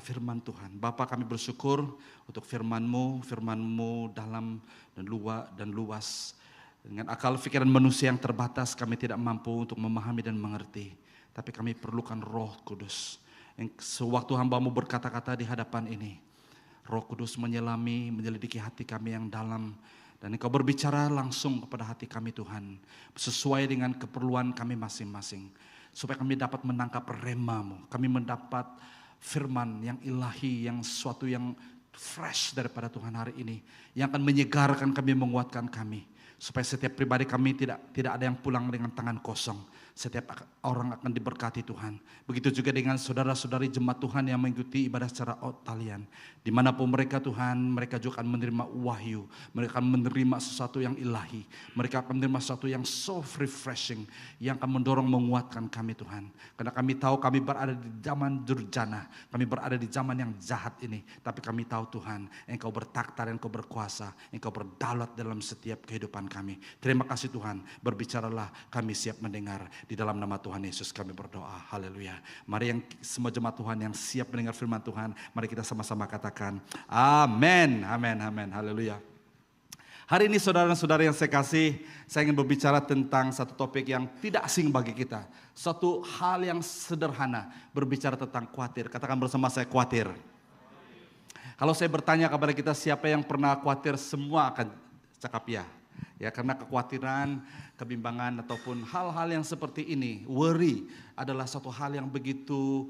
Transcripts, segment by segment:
firman Tuhan. Bapa, kami bersyukur untuk firman-Mu dalam dan luas. Dengan akal pikiran manusia yang terbatas, kami tidak mampu untuk memahami dan mengerti. Tapi kami perlukan Roh Kudus. Sewaktu hamba-Mu berkata-kata di hadapan ini, Roh Kudus menyelidiki hati kami yang dalam. Dan Engkau berbicara langsung kepada hati kami Tuhan. Sesuai dengan keperluan kami masing-masing. Supaya kami dapat menangkap rema-Mu. Kami mendapat firman yang ilahi, yang sesuatu yang fresh daripada Tuhan hari ini. Yang akan menyegarkan kami, menguatkan kami. Supaya setiap pribadi kami tidak ada yang pulang dengan tangan kosong. Setiap orang akan diberkati Tuhan. Begitu juga dengan saudara-saudari jemaat Tuhan yang mengikuti ibadah secara talian. Dimanapun mereka Tuhan, mereka juga akan menerima wahyu. Mereka akan menerima sesuatu yang ilahi. Mereka akan menerima sesuatu yang so refreshing. Yang akan mendorong, menguatkan kami Tuhan. Karena kami tahu kami berada di zaman durjana. Kami berada di zaman yang jahat ini. Tapi kami tahu Tuhan, Engkau bertakhta dan Engkau berkuasa. Engkau berdaulat dalam setiap kehidupan kami. Terima kasih Tuhan, berbicaralah, kami siap mendengar. Di dalam nama Tuhan Yesus kami berdoa, haleluya. Mari yang semua jemaat Tuhan yang siap mendengar firman Tuhan, mari kita sama-sama katakan amin, amin, amin, haleluya. Hari ini saudara-saudara yang saya kasih, saya ingin berbicara tentang satu topik yang tidak asing bagi kita. Satu hal yang sederhana, berbicara tentang khawatir. Katakan bersama saya, khawatir. Kalau saya bertanya kepada kita siapa yang pernah khawatir, semua akan cakap ya. Ya, karena kekhawatiran, kebimbangan ataupun hal-hal yang seperti ini, worry adalah satu hal yang begitu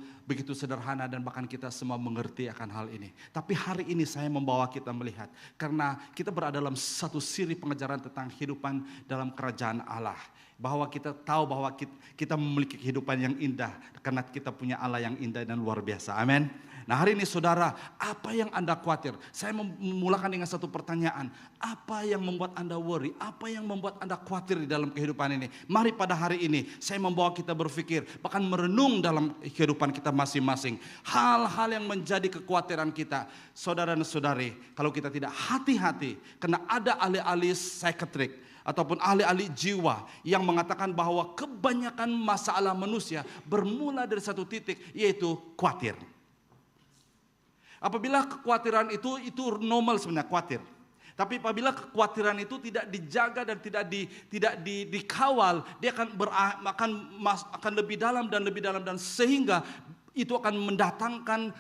sederhana dan bahkan kita semua mengerti akan hal ini. Tapi hari ini saya membawa kita melihat karena kita berada dalam satu siri pengajaran tentang kehidupan dalam kerajaan Allah. Bahwa kita tahu bahwa kita memiliki kehidupan yang indah karena kita punya Allah yang indah dan luar biasa. Amin. Nah hari ini saudara, apa yang Anda khawatir? Saya memulakan dengan satu pertanyaan. Apa yang membuat Anda worry? Apa yang membuat Anda khawatir di dalam kehidupan ini? Mari pada hari ini saya membawa kita berpikir, bahkan merenung dalam kehidupan kita masing-masing. Hal-hal yang menjadi kekhawatiran kita. Saudara dan saudari, kalau kita tidak hati-hati, karena ada ahli-ahli psikiatrik ataupun ahli-ahli jiwa yang mengatakan bahwa kebanyakan masalah manusia bermula dari satu titik, yaitu khawatir. Apabila kekhawatiran itu normal sebenarnya, khawatir. Tapi apabila kekhawatiran itu tidak dijaga dan tidak dikawal, dia akan lebih dalam dan sehingga itu akan mendatangkan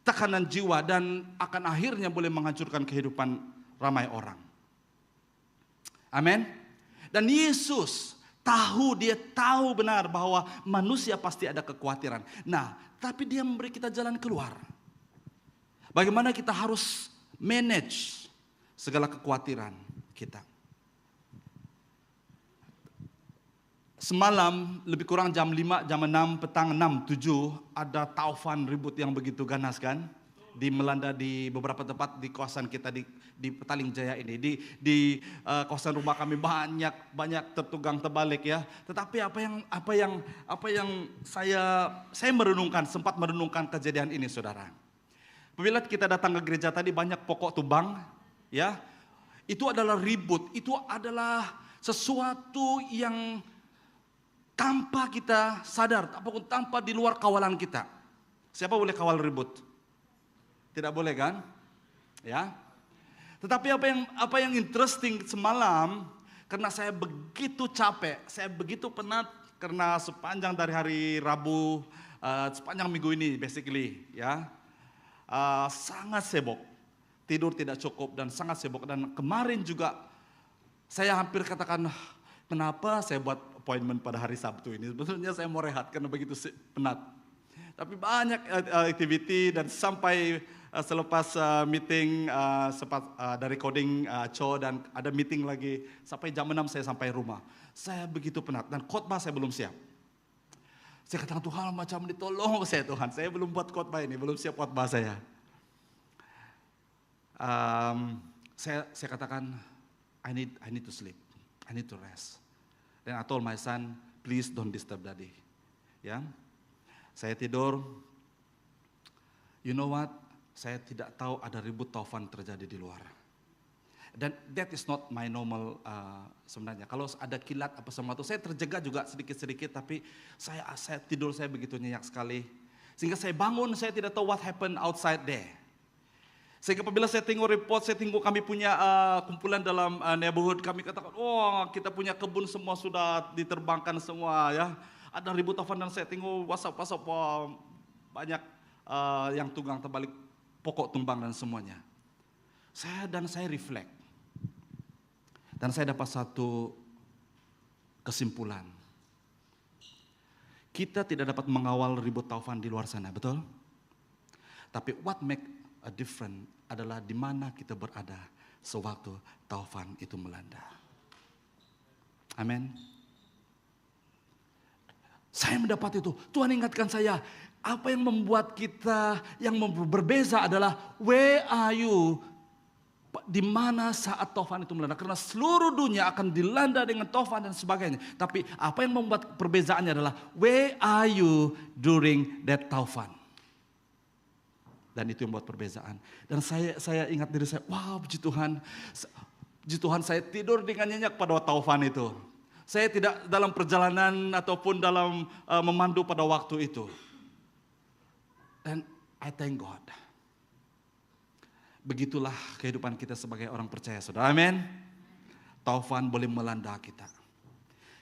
tekanan jiwa dan akan akhirnya boleh menghancurkan kehidupan ramai orang. Amin. Dan Yesus dia tahu benar bahwa manusia pasti ada kekhawatiran. Nah, tapi dia memberi kita jalan keluar. Bagaimana kita harus manage segala kekhawatiran kita. Semalam lebih kurang jam 5, jam 6, petang 6, 7 ada taufan ribut yang begitu ganas kan. Melanda di beberapa tempat di kawasan kita di Petaling Jaya ini. Di kawasan rumah kami banyak tertugang terbalik ya. Tetapi apa yang saya sempat merenungkan kejadian ini saudara. Apabila kita datang ke gereja tadi banyak pokok tumbang, ya, itu adalah ribut, itu adalah sesuatu yang tanpa kita sadar, ataupun tanpa di luar kawalan kita. Siapa boleh kawal ribut? Tidak boleh kan? Ya. Tetapi apa yang interesting semalam, karena saya begitu capek, saya begitu penat karena sepanjang dari hari Rabu, sepanjang minggu ini basically, ya. Sangat sibuk, tidur tidak cukup dan sangat sibuk. Dan kemarin juga saya hampir katakan, kenapa saya buat appointment pada hari Sabtu ini? Sebetulnya saya mau rehat karena begitu penat. Tapi banyak activity dan sampai selepas meeting dari coding show dan ada meeting lagi sampai jam 6 saya sampai rumah. Saya begitu penat dan khotbah saya belum siap. Saya katakan Tuhan macam ini tolong saya Tuhan. Saya belum buat khotbah ini, belum siap khotbah saya. Saya katakan I need to sleep, I need to rest. Then I told my son, please don't disturb daddy. Ya, saya tidur. You know what? Saya tidak tahu ada ribut taufan terjadi di luar. Dan that is not my normal sebenarnya. Kalau ada kilat apa semua itu, saya terjaga juga sedikit-sedikit. Tapi saya tidur saya begitu nyenyak sekali. Sehingga saya bangun, saya tidak tahu what happened outside there. Sehingga apabila saya tengok report, saya tengok kami punya kumpulan dalam neighborhood, kami katakan, oh kita punya kebun semua sudah diterbangkan semua ya. Ada ribu taufan dan saya tengok WhatsApp banyak yang tunggang terbalik, pokok tumbang dan semuanya. Saya reflect. Dan saya dapat satu kesimpulan. Kita tidak dapat mengawal ribu taufan di luar sana, betul? Tapi what make a difference adalah di mana kita berada sewaktu taufan itu melanda. Amin. Saya mendapat itu. Tuhan ingatkan saya, apa yang membuat kita yang berbeza adalah where are you? Di mana saat taufan itu melanda? Karena seluruh dunia akan dilanda dengan taufan dan sebagainya. Tapi apa yang membuat perbezaannya adalah where are you during that taufan? Dan itu yang membuat perbezaan. Dan saya ingat diri saya, wow puji Tuhan. Puji Tuhan, saya tidur dengan nyenyak pada taufan itu. Saya tidak dalam perjalanan ataupun dalam memandu pada waktu itu. Dan I thank God. Begitulah kehidupan kita sebagai orang percaya, saudara. Amin. Taufan boleh melanda kita.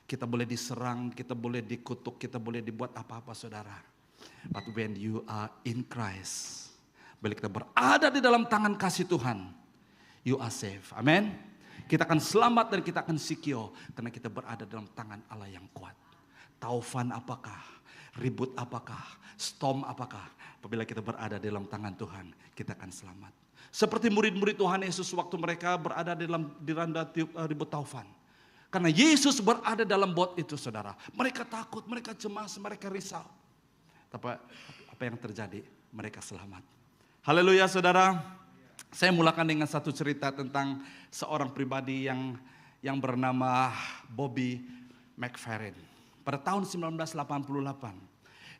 Kita boleh diserang, kita boleh dikutuk, kita boleh dibuat apa-apa, saudara. But when you are in Christ, bila kita berada di dalam tangan kasih Tuhan, you are safe. Amin. Kita akan selamat dan kita akan secure karena kita berada dalam tangan Allah yang kuat. Taufan apakah, ribut apakah, storm apakah, apabila kita berada dalam tangan Tuhan, kita akan selamat. Seperti murid-murid Tuhan Yesus waktu mereka berada dalam diranda ribut taufan. Karena Yesus berada dalam bot itu, saudara. Mereka takut, mereka cemas, mereka risau. Tapi apa yang terjadi? Mereka selamat. Haleluya, saudara. Saya mulakan dengan satu cerita tentang seorang pribadi yang bernama Bobby McFerrin. Pada tahun 1988,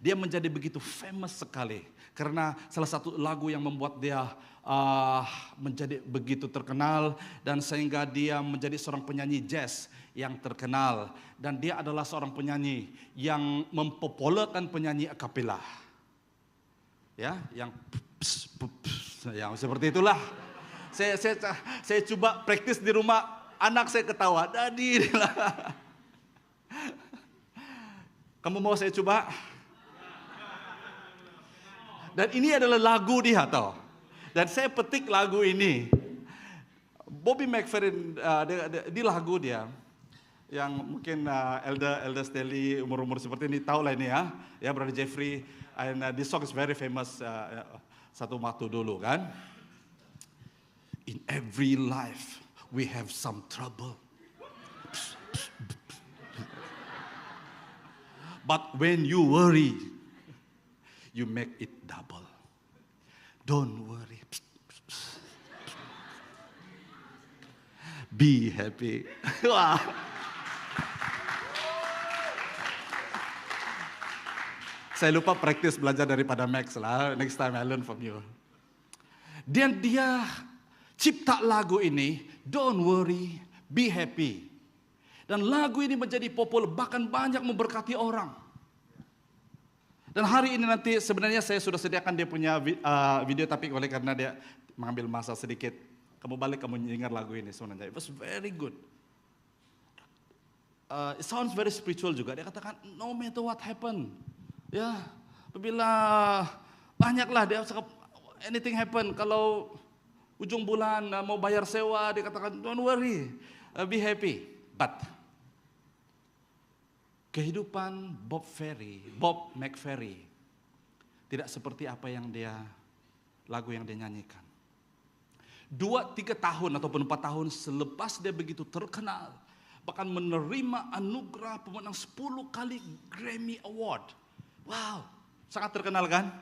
dia menjadi begitu famous sekali. Karena salah satu lagu yang membuat dia menjadi begitu terkenal. Dan sehingga dia menjadi seorang penyanyi jazz yang terkenal. Dan dia adalah seorang penyanyi yang mempopulerkan penyanyi a cappella. Ya, yang seperti itulah. Saya coba praktis di rumah, anak saya ketawa, Dadi. Kamu mau saya coba? Dan ini adalah lagu dia, tahu. Dan saya petik lagu ini. Bobby McFerrin, di lagu dia, yang mungkin Elder Stanley umur-umur seperti ini tahu lah ini ya. Ya, Brother Jeffrey, and this song is very famous satu waktu dulu kan. In every life we have some trouble. But when you worry, you make it double. Don't worry. Be happy. Saya lupa praktis belajar daripada Max lah. Next time I learn from you. Dan dia cipta lagu ini, Don't Worry, Be Happy. Dan lagu ini menjadi populer, bahkan banyak memberkati orang. Dan hari ini nanti sebenarnya saya sudah sediakan dia punya video, tapi oleh karena dia mengambil masa sedikit, kamu balik kamu dengar lagu ini sebenarnya. It was very good. It sounds very spiritual juga. Dia katakan, no matter what happen. Ya, apabila banyaklah dia cakap, anything happen. Kalau ujung bulan mau bayar sewa, dia katakan, don't worry, be happy. But kehidupan Bob McFerrin tidak seperti apa yang lagu yang dia nyanyikan. 2-3 tahun ataupun 4 tahun selepas dia begitu terkenal, bahkan menerima anugerah pemenang 10 kali Grammy Award. Wow, sangat terkenal kan?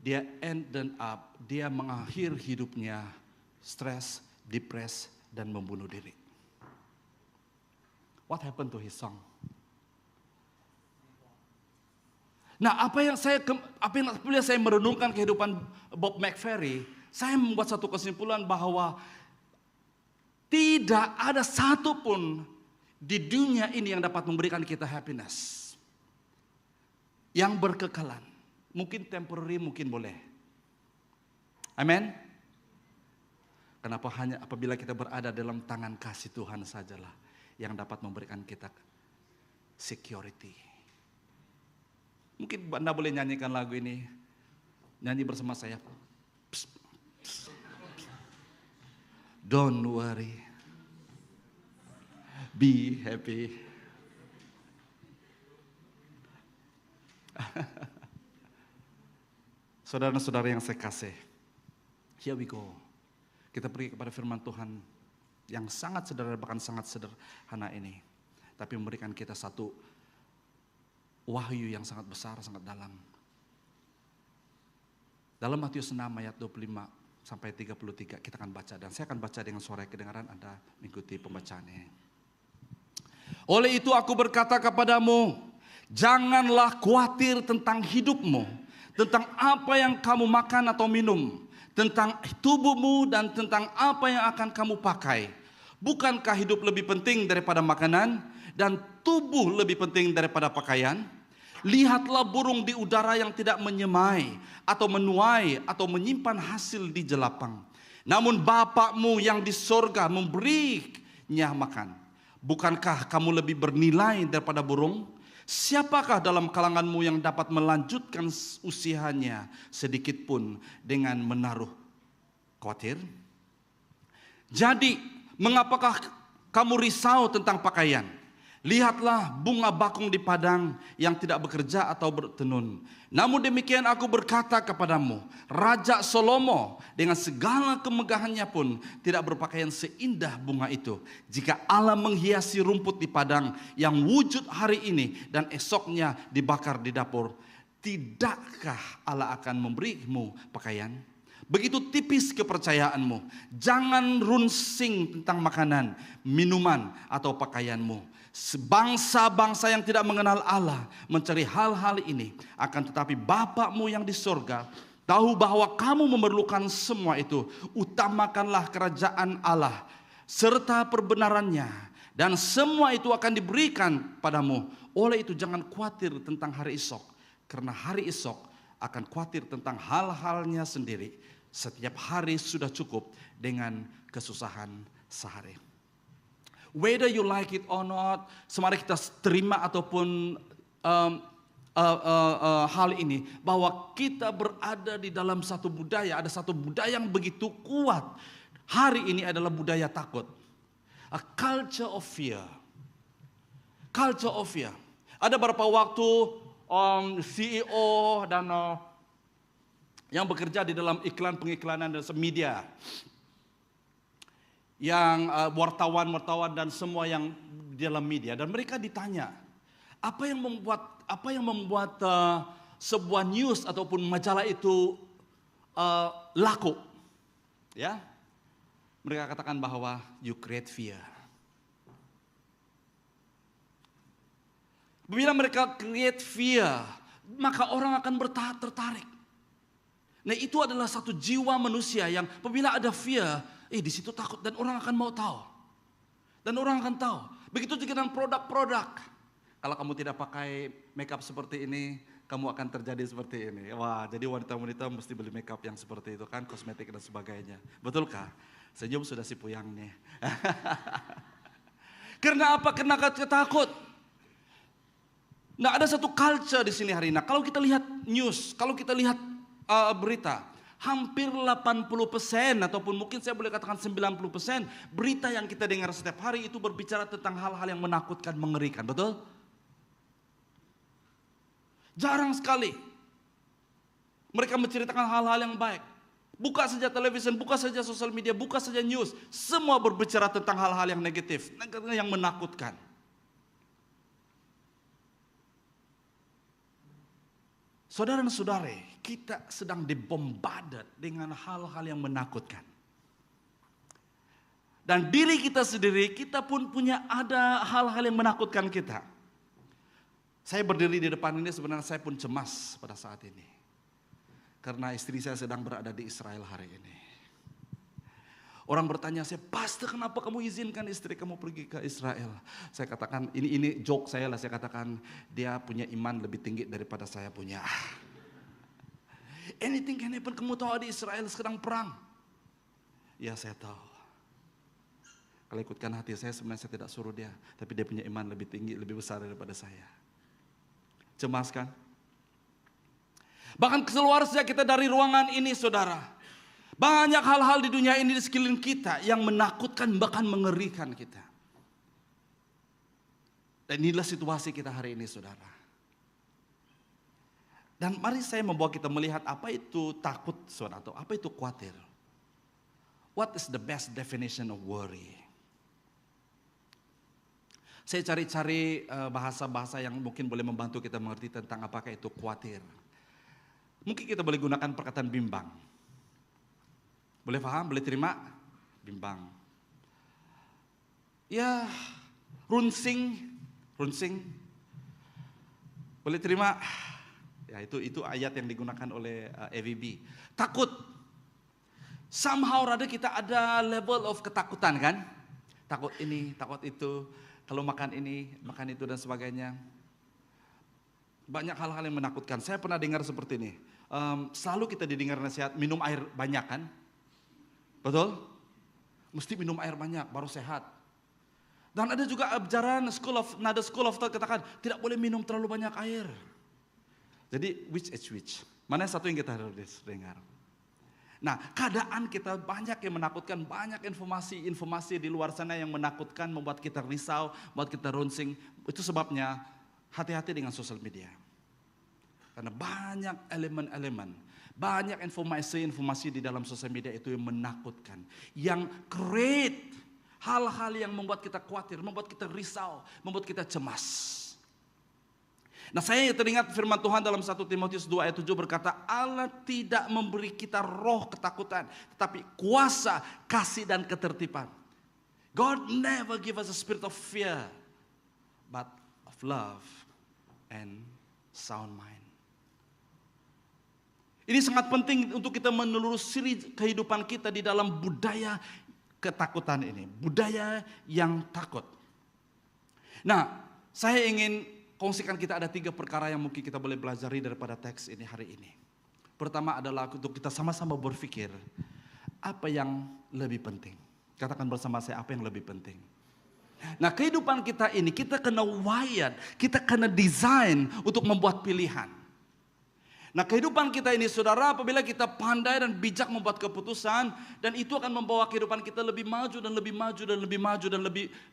Dia mengakhir hidupnya stres, depres, dan membunuh diri. What happened to his song? Nah, apabila saya merenungkan kehidupan Bob McFerrin, saya membuat satu kesimpulan bahwa tidak ada satupun di dunia ini yang dapat memberikan kita happiness yang berkekalan. Mungkin temporary, mungkin boleh. Amin. Kenapa hanya apabila kita berada dalam tangan kasih Tuhan sajalah yang dapat memberikan kita security. Mungkin Anda boleh nyanyikan lagu ini. Nyanyi bersama saya. Psst, psst. Don't worry. Be happy. Saudara-saudara yang saya kasih. Here we go. Kita pergi kepada firman Tuhan yang sangat sederhana, bahkan sangat sederhana ini. Tapi memberikan kita satu wahyu yang sangat besar, sangat dalam. Dalam Matius 6 ayat 25 sampai 33 kita akan baca. Dan saya akan baca dengan suara kedengaran, Anda mengikuti pembacaannya. Oleh itu aku berkata kepadamu, janganlah khawatir tentang hidupmu, tentang apa yang kamu makan atau minum, tentang tubuhmu dan tentang apa yang akan kamu pakai. Bukankah hidup lebih penting daripada makanan dan tubuh lebih penting daripada pakaian? Lihatlah burung di udara yang tidak menyemai atau menuai atau menyimpan hasil di jelapang. Namun Bapakmu yang di sorga memberinya makan. Bukankah kamu lebih bernilai daripada burung? Siapakah dalam kalanganmu yang dapat melanjutkan usianya sedikit pun dengan menaruh khawatir? Jadi, mengapakah kamu risau tentang pakaian? Lihatlah bunga bakung di padang yang tidak bekerja atau bertenun. Namun demikian aku berkata kepadamu, Raja Salomo dengan segala kemegahannya pun tidak berpakaian seindah bunga itu. Jika Allah menghiasi rumput di padang yang wujud hari ini dan esoknya dibakar di dapur, tidakkah Allah akan memberimu pakaian? Begitu tipis kepercayaanmu. Jangan runsing tentang makanan, minuman atau pakaianmu. Bangsa-bangsa yang tidak mengenal Allah mencari hal-hal ini. Akan tetapi Bapakmu yang di sorga tahu bahwa kamu memerlukan semua itu. Utamakanlah kerajaan Allah serta perbenarannya, dan semua itu akan diberikan padamu. Oleh itu jangan khawatir tentang hari esok, karena hari esok akan khawatir tentang hal-halnya sendiri. Setiap hari sudah cukup dengan kesusahan sehari. Whether you like it or not, semari kita terima ataupun hal ini, bahwa kita berada di dalam satu budaya, ada satu budaya yang begitu kuat. Hari ini adalah budaya takut. A culture of fear. Culture of fear. Ada beberapa waktu CEO dan yang bekerja di dalam pengiklanan dan media, yang wartawan dan semua yang di dalam media, dan mereka ditanya apa yang membuat sebuah news ataupun majalah itu laku, ya, mereka katakan bahwa you create fear. Bila mereka create fear, maka orang akan tertarik. Nah, itu adalah satu jiwa manusia yang apabila ada fear, di situ takut, dan orang akan mau tahu. Dan orang akan tahu. Begitu juga dengan produk-produk. Kalau kamu tidak pakai makeup seperti ini, kamu akan terjadi seperti ini. Wah, jadi wanita-wanita mesti beli makeup yang seperti itu kan, kosmetik dan sebagainya. Betulkah? Senyum sudah si Puyang nih. Karena apa? Karena takut. Nah, ada satu culture di sini hari ini. Kalau kita lihat news, kalau kita lihat berita, hampir 80% ataupun mungkin saya boleh katakan 90% berita yang kita dengar setiap hari itu berbicara tentang hal-hal yang menakutkan, mengerikan, betul? Jarang sekali mereka menceritakan hal-hal yang baik. Buka saja televisi, buka saja sosial media, buka saja news, semua berbicara tentang hal-hal yang negatif, yang menakutkan. Saudara dan saudari, kita sedang dibombardir dengan hal-hal yang menakutkan. Dan diri kita sendiri, kita pun ada hal-hal yang menakutkan kita. Saya berdiri di depan ini sebenarnya saya pun cemas pada saat ini. Karena istri saya sedang berada di Israel hari ini. Orang bertanya saya, Pastor, kenapa kamu izinkan istri kamu pergi ke Israel? Saya katakan, ini joke saya lah, saya katakan dia punya iman lebih tinggi daripada saya punya. Anything can happen. Kamu tahu di Israel sedang perang. Ya saya tahu. Kalau ikutkan hati saya, sebenarnya saya tidak suruh dia. Tapi dia punya iman lebih tinggi, lebih besar daripada saya. Cemas kan? Bahkan keluar saja kita dari ruangan ini saudara. Banyak hal-hal di dunia ini di sekeliling kita yang menakutkan bahkan mengerikan kita. Dan inilah situasi kita hari ini saudara. Dan mari saya membawa kita melihat apa itu takut saudara, atau apa itu khawatir. What is the best definition of worry? Saya cari-cari bahasa-bahasa yang mungkin boleh membantu kita mengerti tentang apakah itu khawatir. Mungkin kita boleh gunakan perkataan bimbang. Boleh paham? Boleh terima? Bimbang. Ya, runsing. Boleh terima? Ya, itu ayat yang digunakan oleh EVB. Takut. Somehow rada kita ada level of ketakutan kan? Takut ini, takut itu. Kalau makan ini, makan itu dan sebagainya. Banyak hal-hal yang menakutkan. Saya pernah dengar seperti ini. Selalu kita didengar nasihat minum air banyak kan? Betul? Mesti minum air banyak baru sehat. Dan ada juga ajaran school of thought katakan tidak boleh minum terlalu banyak air. Jadi which is which? Mana satu yang kita harus dengar? Nah, keadaan kita banyak yang menakutkan, banyak informasi di luar sana yang menakutkan, membuat kita risau, membuat kita runsing. Itu sebabnya hati-hati dengan sosial media. Karena banyak elemen-elemen, banyak informasi di dalam sosial media itu yang menakutkan. Yang create hal-hal yang membuat kita khawatir, membuat kita risau, membuat kita cemas. Nah saya teringat firman Tuhan dalam 1 Timotius 2 ayat 7 berkata, Allah tidak memberi kita roh ketakutan, tetapi kuasa, kasih dan ketertiban. God never give us a spirit of fear, but of love and sound mind. Ini sangat penting untuk kita menelusuri kehidupan kita di dalam budaya ketakutan ini. Budaya yang takut. Nah, saya ingin kongsikan kita ada 3 perkara yang mungkin kita boleh pelajari daripada teks ini hari ini. Pertama adalah untuk kita sama-sama berpikir, apa yang lebih penting? Katakan bersama saya, apa yang lebih penting? Nah kehidupan kita ini, kita kena wired, kita kena desain untuk membuat pilihan. Nah kehidupan kita ini saudara, apabila kita pandai dan bijak membuat keputusan, dan itu akan membawa kehidupan kita lebih maju dan lebih maju dan lebih maju dan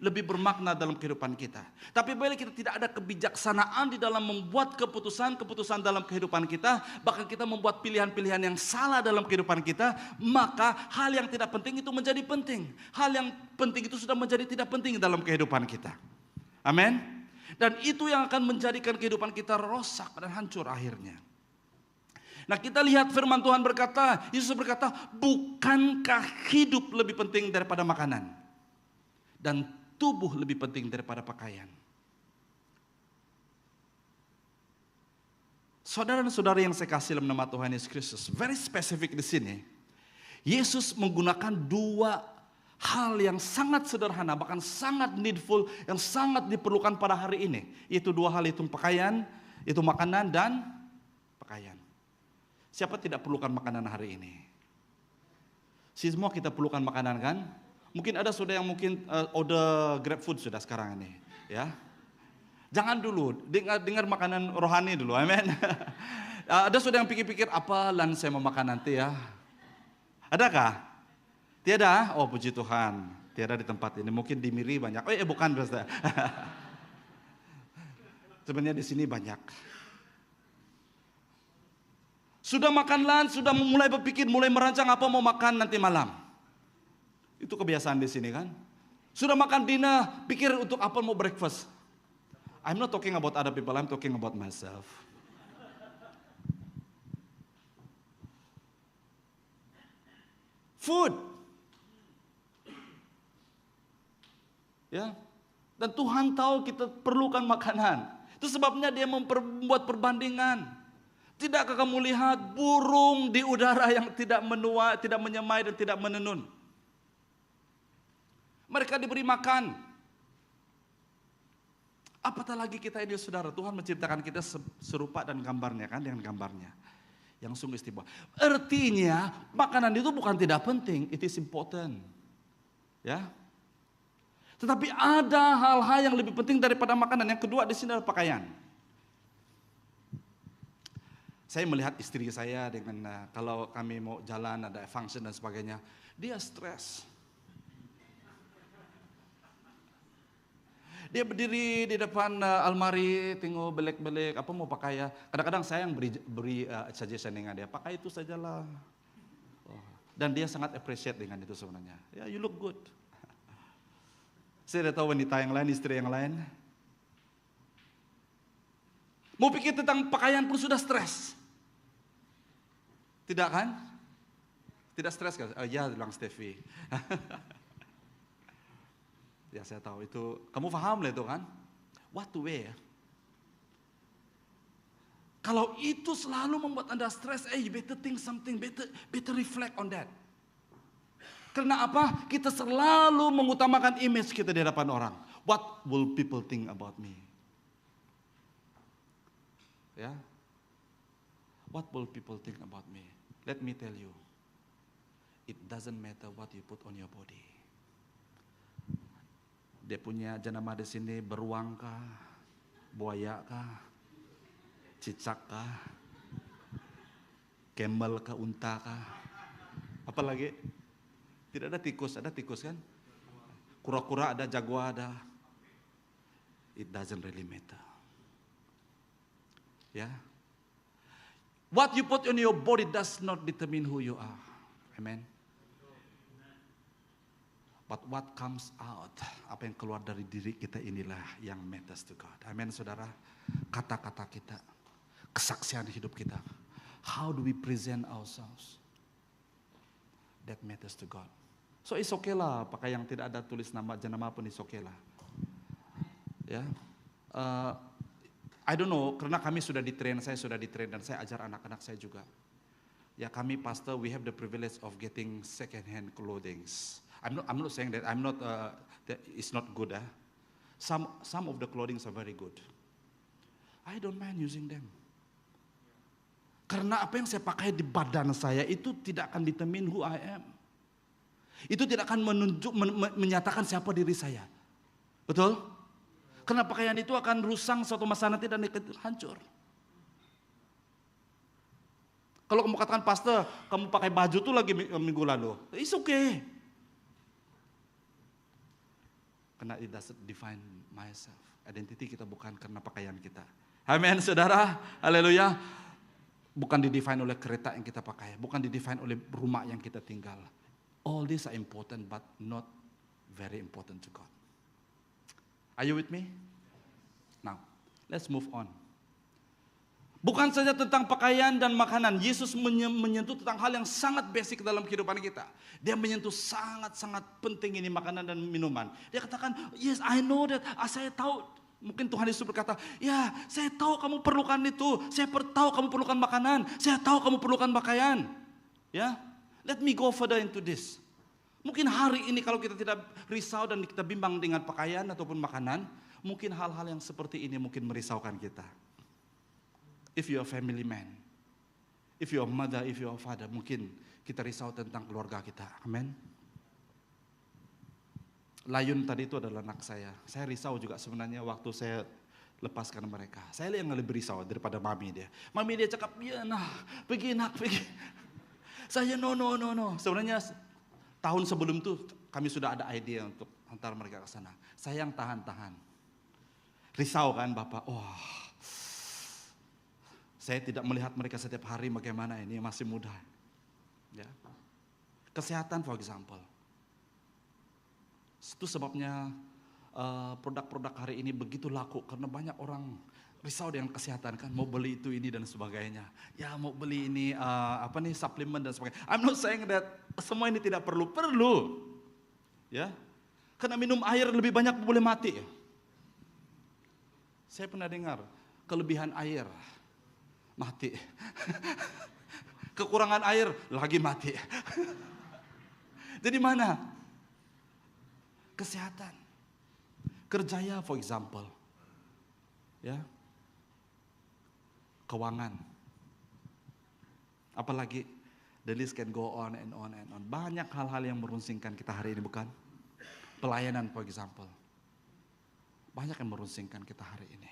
lebih bermakna dalam kehidupan kita. Tapi apabila kita tidak ada kebijaksanaan di dalam membuat keputusan dalam kehidupan kita, bahkan kita membuat pilihan-pilihan yang salah dalam kehidupan kita, maka hal yang tidak penting itu menjadi penting. Hal yang penting itu sudah menjadi tidak penting dalam kehidupan kita. Amin. Dan itu yang akan menjadikan kehidupan kita rosak dan hancur akhirnya. Nah kita lihat firman Tuhan berkata, Yesus berkata, bukankah hidup lebih penting daripada makanan? Dan tubuh lebih penting daripada pakaian? Saudara dan saudara yang saya kasih dalam nama Tuhan Yesus Kristus, very specific di sini. Yesus menggunakan 2 hal yang sangat sederhana, bahkan sangat needful, yang sangat diperlukan pada hari ini. Itu 2 hal itu pakaian, itu makanan dan pakaian. Siapa tidak perlukan makanan hari ini? Semua kita perlukan makanan kan? Mungkin ada saudara yang mungkin order Grab Food sudah sekarang ini, ya. Jangan dulu, dengar makanan rohani dulu, amin. Ada saudara yang pikir-pikir apa lan saya mau makan nanti ya? Adakah? Tiada? Oh puji Tuhan, tiada di tempat ini. Mungkin di Miri banyak. Bukan saudara. Sebenarnya di sini banyak. Sudah makan lunch, sudah mulai berpikir, mulai merancang apa mau makan nanti malam. Itu kebiasaan di sini kan. Sudah makan dinner, pikir untuk apa mau breakfast. I'm not talking about other people, I'm talking about myself. Food. Ya. Dan Tuhan tahu kita perlukan makanan. Itu sebabnya dia membuat perbandingan. Tidakkah kamu lihat burung di udara yang tidak menua, tidak menyemai dan tidak menenun? Mereka diberi makan. Apatah lagi kita ini saudara, Tuhan menciptakan kita serupa dan gambarnya kan, dengan gambarnya. yang sungguh istimewa. Artinya makanan itu bukan tidak penting, it is important. Ya. Tetapi ada hal-hal yang lebih penting daripada makanan. Yang kedua di sini adalah pakaian. Saya melihat istri saya dengan kalau kami mau jalan ada function dan sebagainya, dia stres. Dia berdiri di depan almari, tengok belek-belek, apa mau pakai ya. Kadang-kadang saya yang beri suggestion dengan dia, pakai itu sajalah. Dan dia sangat appreciate dengan itu sebenarnya. Ya, you look good. Saya dah tahu wanita yang lain, istri yang lain. Mau pikir tentang pakaian pun sudah stres. Tidak kan? Tidak stres kan? Oh, ya, bilang Steffi. Ya saya tahu itu, kamu paham lah itu kan? What to wear. Kalau itu selalu membuat Anda stres, you better think something, better reflect on that. Karena apa? Kita selalu mengutamakan image kita di hadapan orang. What will people think about me? Ya. What will people think about me? Let me tell you, it doesn't matter what you put on your body. Dia punya jenama di sini beruang kah, buaya kah, cicak kah, camel kah, unta kah, apalagi tidak ada tikus kan? Kura-kura ada, jaguar ada. It doesn't really matter. Ya. What you put on your body does not determine who you are. Amen. But what comes out, apa yang keluar dari diri kita inilah yang matters to God. Amen, saudara. Kata-kata kita, kesaksian hidup kita. How do we present ourselves? That matters to God. So it's okay lah, pakai yang tidak ada tulis nama, jenama pun it's okay lah. Ya. I don't know, karena kami sudah ditrain, saya sudah ditrain dan saya ajar anak-anak saya juga. Ya kami pastor, we have the privilege of getting second hand clothing. I'm not saying that that it's not good. Some of the clothing are very good. I don't mind using them. Karena apa yang saya pakai di badan saya itu tidak akan determine who I am. Itu tidak akan menyatakan siapa diri saya. Betul? Karena pakaian itu akan rusak suatu masa nanti dan hancur. Kalau kamu katakan, pastor, kamu pakai baju tuh lagi minggu lalu, it's okay. Karena it doesn't define myself. Identity kita bukan karena pakaian kita. Amin, saudara. Haleluya. Bukan didefine oleh kereta yang kita pakai, bukan didefine oleh rumah yang kita tinggal. All these are important but not very important to God. Are you with me? Now, let's move on. Bukan saja tentang pakaian dan makanan, Yesus menyentuh tentang hal yang sangat basic dalam kehidupan kita. Dia menyentuh sangat-sangat penting ini makanan dan minuman. Dia katakan, yes, I know that. Saya tahu, mungkin Tuhan Yesus berkata, ya, saya tahu kamu perlukan itu. Saya tahu kamu perlukan makanan. Saya tahu kamu perlukan pakaian. Ya, let me go further into this. Mungkin hari ini kalau kita tidak risau dan kita bimbang dengan pakaian ataupun makanan, mungkin hal-hal yang seperti ini mungkin merisaukan kita. If you are a family man, if you are mother, if you are father, mungkin kita risau tentang keluarga kita. Amin. Layun tadi itu adalah anak saya. Saya risau juga sebenarnya waktu saya lepaskan mereka. Saya yang lebih risau daripada mami dia. Mami dia cakap, ya nah, pergi nak, pergi. Saya no. Sebenarnya tahun sebelum itu kami sudah ada idea untuk hantar mereka ke sana. Saya yang tahan-tahan. Risau kan Bapak, saya tidak melihat mereka setiap hari bagaimana ini masih muda. Ya. Kesehatan for example. Itu sebabnya produk-produk hari ini begitu laku karena banyak orang risau dengan kesehatan kan, mau beli itu ini dan sebagainya. Ya mau beli ini suplemen dan sebagainya. I'm not saying that semua ini tidak perlu. Ya. Karena minum air lebih banyak boleh mati. Saya pernah dengar kelebihan air mati. Kekurangan air lagi mati. Jadi mana? Kesehatan. Kerjaya for example. Ya. Keuangan. Apalagi the list can go on and on and on. Banyak hal-hal yang merunsingkan kita hari ini, bukan? Pelayanan, for example. Banyak yang merunsingkan kita hari ini.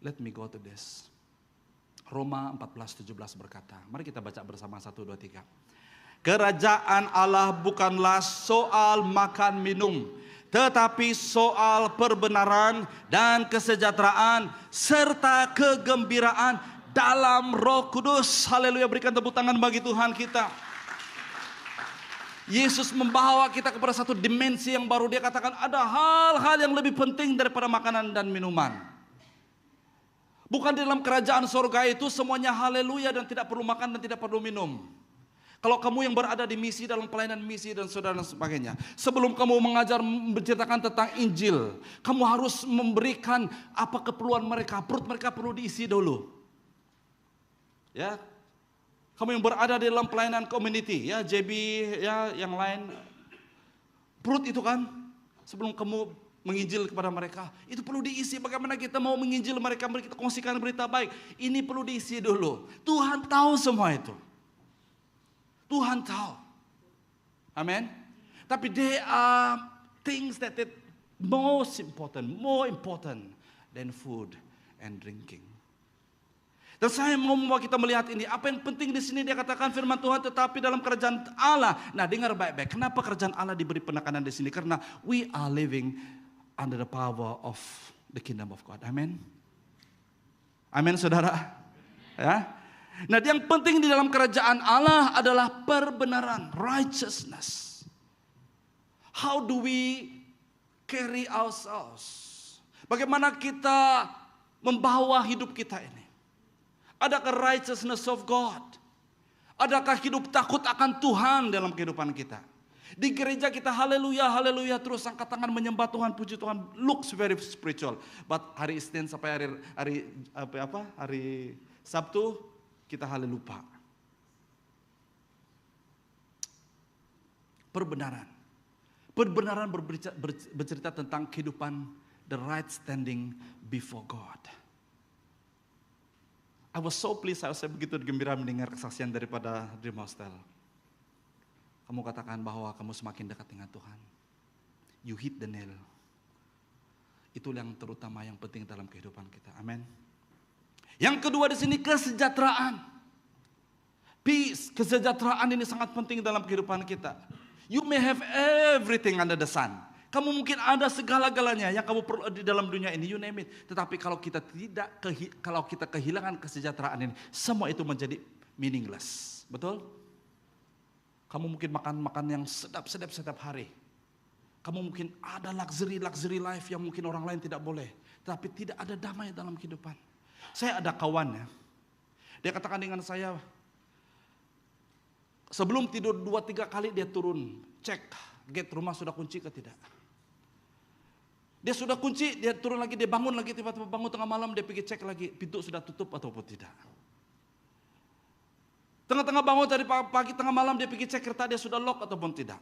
Let me go to this. Roma 14:17 berkata, mari kita baca bersama 1, 2, 3. Kerajaan Allah bukanlah soal makan minum, tetapi soal perbenaran dan kesejahteraan serta kegembiraan dalam Roh Kudus. Haleluya, berikan tepuk tangan bagi Tuhan kita. Yesus membawa kita kepada satu dimensi yang baru. Dia katakan ada hal-hal yang lebih penting daripada makanan dan minuman. Bukan di dalam kerajaan sorga itu semuanya haleluya dan tidak perlu makan dan tidak perlu minum. Kalau kamu yang berada di misi, dalam pelayanan misi dan saudara dan sebagainya, sebelum kamu mengajar menceritakan tentang Injil, kamu harus memberikan apa keperluan mereka. Perut mereka perlu diisi dulu. Ya, kamu yang berada di dalam pelayanan community, ya JB, ya yang lain, perut itu kan sebelum kamu menginjil kepada mereka, itu perlu diisi. Bagaimana kita mau menginjil mereka, kita kongsikan berita baik, ini perlu diisi dulu. Tuhan tahu semua itu. Tuhan tahu. Amin. Tapi there are things that are more important than food and drinking. Dan saya mau membawa kita melihat ini. Apa yang penting di sini, dia katakan firman Tuhan, tetapi dalam kerajaan Allah. Nah, dengar baik-baik. Kenapa kerajaan Allah diberi penekanan di sini? Karena we are living under the power of the kingdom of God. Amin. Amin, saudara. Ya. Nah, yang penting di dalam kerajaan Allah adalah perbenaran, righteousness. How do we carry ourselves? Bagaimana kita membawa hidup kita ini? Adakah righteousness of God? Adakah hidup takut akan Tuhan dalam kehidupan kita? Di gereja kita haleluya, haleluya terus angkat tangan menyembah Tuhan, puji Tuhan, looks very spiritual. But hari Isnin sampai hari Sabtu kita haleluya. Perbenaran. Perbenaran bercerita tentang kehidupan the right standing before God. I was so pleased, saya begitu gembira mendengar kesaksian daripada Dream Hostel. Kamu katakan bahwa kamu semakin dekat dengan Tuhan. You hit the nail. Itu yang terutama, yang penting dalam kehidupan kita. Amin. Yang kedua di sini kesejahteraan. Peace, kesejahteraan ini sangat penting dalam kehidupan kita. You may have everything under the sun. Kamu mungkin ada segala-galanya yang kamu perlu di dalam dunia ini, you name it. Tetapi kalau kita kehilangan kesejahteraan ini, semua itu menjadi meaningless. Betul? Kamu mungkin makan yang sedap-sedap setiap hari. Kamu mungkin ada luxury life yang mungkin orang lain tidak boleh. Tapi tidak ada damai dalam kehidupan. Saya ada kawan ya. Dia katakan dengan saya, sebelum tidur 2-3 kali dia turun, cek gate rumah sudah kunci ke tidak. Dia sudah kunci, dia turun lagi, dia bangun lagi, tiba-tiba bangun tengah malam, dia pergi cek lagi, pintu sudah tutup ataupun tidak. Tengah-tengah bangun tadi pagi, tengah malam, dia pergi cek kereta dia sudah lock ataupun tidak.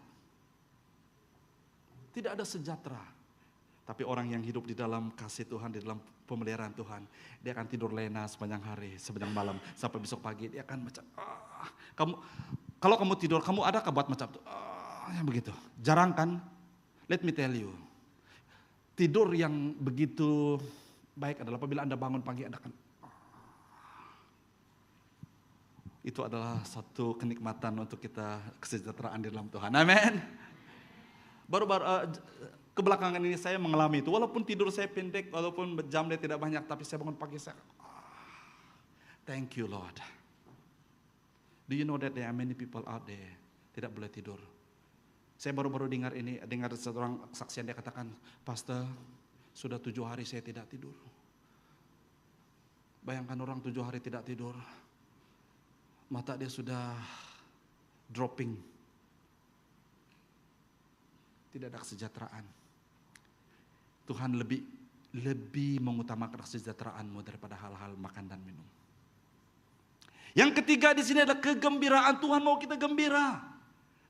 Tidak ada sejahtera. Tapi orang yang hidup di dalam kasih Tuhan, di dalam pemeliharaan Tuhan, dia akan tidur lena sepanjang hari, sepanjang malam, sampai besok pagi dia akan macam, kalau kamu tidur, kamu ada buat macam itu, yang begitu. Jarang kan? Let me tell you. Tidur yang begitu baik adalah apabila Anda bangun pagi, Anda akan, itu adalah satu kenikmatan untuk kita, kesejahteraan di dalam Tuhan. Amin. Baru-baru kebelakangan ini saya mengalami itu. Walaupun tidur saya pendek, walaupun jam dia tidak banyak, tapi saya bangun pagi saya, thank you Lord. Do you know that there are many people out there tidak boleh tidur? Saya baru-baru dengar seorang saksian, dia katakan, Pastor, sudah 7 hari saya tidak tidur. Bayangkan orang 7 hari tidak tidur, mata dia sudah dropping. Tidak ada kesejahteraan. Tuhan lebih mengutamakan kesejahteraanmu daripada hal-hal makan dan minum. Yang ketiga di sini adalah kegembiraan. Tuhan mau kita gembira.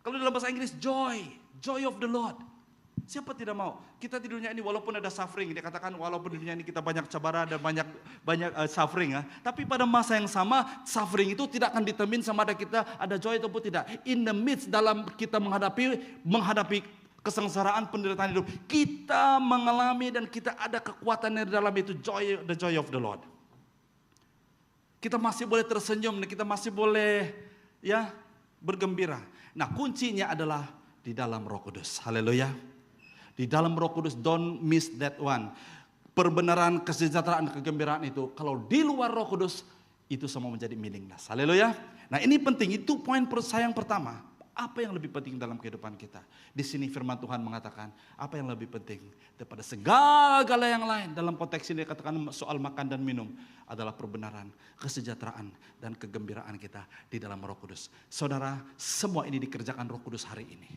Kalau dalam bahasa Inggris joy of the Lord. Siapa tidak mau? Kita di dunia ini walaupun ada suffering, dia katakan walaupun di dunia ini kita banyak cabaran dan banyak suffering ya. Tapi pada masa yang sama suffering itu tidak akan determine sama ada kita ada joy ataupun tidak. In the midst dalam kita menghadapi kesengsaraan penderitaan hidup, kita mengalami dan kita ada kekuatan di dalam itu the joy of the Lord. Kita masih boleh tersenyum dan kita masih boleh ya bergembira. Nah, kuncinya adalah di dalam Roh Kudus. Haleluya. Di dalam Roh Kudus, don't miss that one. Perbenaran, kesejahteraan, kegembiraan itu, kalau di luar Roh Kudus, itu semua menjadi meaningless. Haleluya. Nah, ini penting, itu poin saya yang pertama. Apa yang lebih penting dalam kehidupan kita? Di sini firman Tuhan mengatakan, apa yang lebih penting daripada segala yang lain. Dalam konteks ini dikatakan soal makan dan minum adalah perbenaran, kesejahteraan, dan kegembiraan kita di dalam Roh Kudus. Saudara, semua ini dikerjakan Roh Kudus hari ini.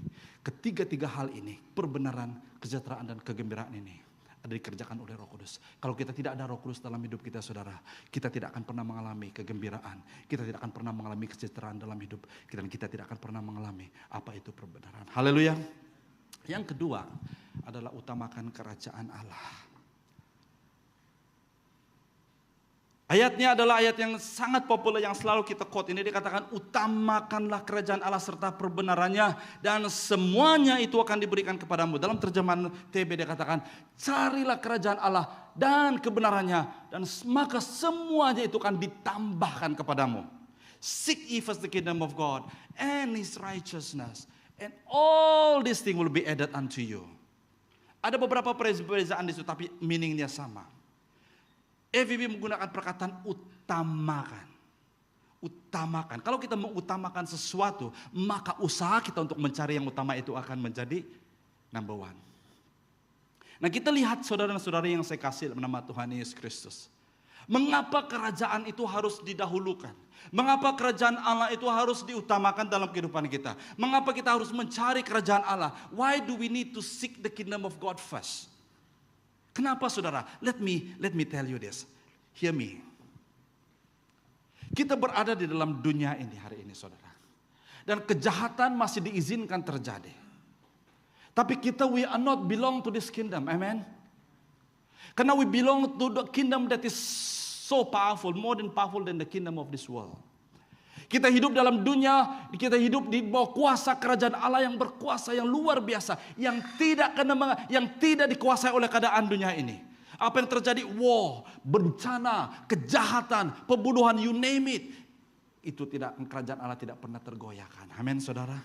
Ketiga hal ini, perbenaran, kesejahteraan, dan kegembiraan ini ada dikerjakan oleh Roh Kudus. Kalau kita tidak ada Roh Kudus dalam hidup kita, saudara, kita tidak akan pernah mengalami kegembiraan. Kita tidak akan pernah mengalami kesejahteraan dalam hidup kita, dan kita tidak akan pernah mengalami apa itu perbenaran. Haleluya. Yang kedua adalah utamakan kerajaan Allah. Ayatnya adalah ayat yang sangat populer yang selalu kita quote. Ini dikatakan utamakanlah kerajaan Allah serta perbenarannya dan semuanya itu akan diberikan kepadamu. Dalam terjemahan TB dikatakan carilah kerajaan Allah dan kebenarannya dan maka semuanya itu akan ditambahkan kepadamu. Seek ye first the kingdom of God and His righteousness and all these things will be added unto you. Ada beberapa perbedaan di situ tapi meaningnya sama. EVB menggunakan perkataan utamakan. Utamakan. Kalau kita mengutamakan sesuatu, maka usaha kita untuk mencari yang utama itu akan menjadi number one. Nah, kita lihat saudara dan saudari yang saya kasih dalam nama Tuhan Yesus Kristus. Mengapa kerajaan itu harus didahulukan? Mengapa kerajaan Allah itu harus diutamakan dalam kehidupan kita? Mengapa kita harus mencari kerajaan Allah? Why do we need to seek the kingdom of God first? Kenapa saudara? Let me tell you this. Hear me. Kita berada di dalam dunia ini hari ini saudara. Dan kejahatan masih diizinkan terjadi. Tapi kita we are not belong to this kingdom. Amen. Karena we belong to the kingdom that is so powerful, more than powerful than the kingdom of this world. Kita hidup dalam dunia, kita hidup di bawah kuasa kerajaan Allah yang berkuasa, yang luar biasa, yang tidak dikuasai oleh keadaan dunia ini. Apa yang terjadi? War, bencana, kejahatan, pembunuhan, you name it. Itu kerajaan Allah tidak pernah tergoyahkan. Amin, saudara.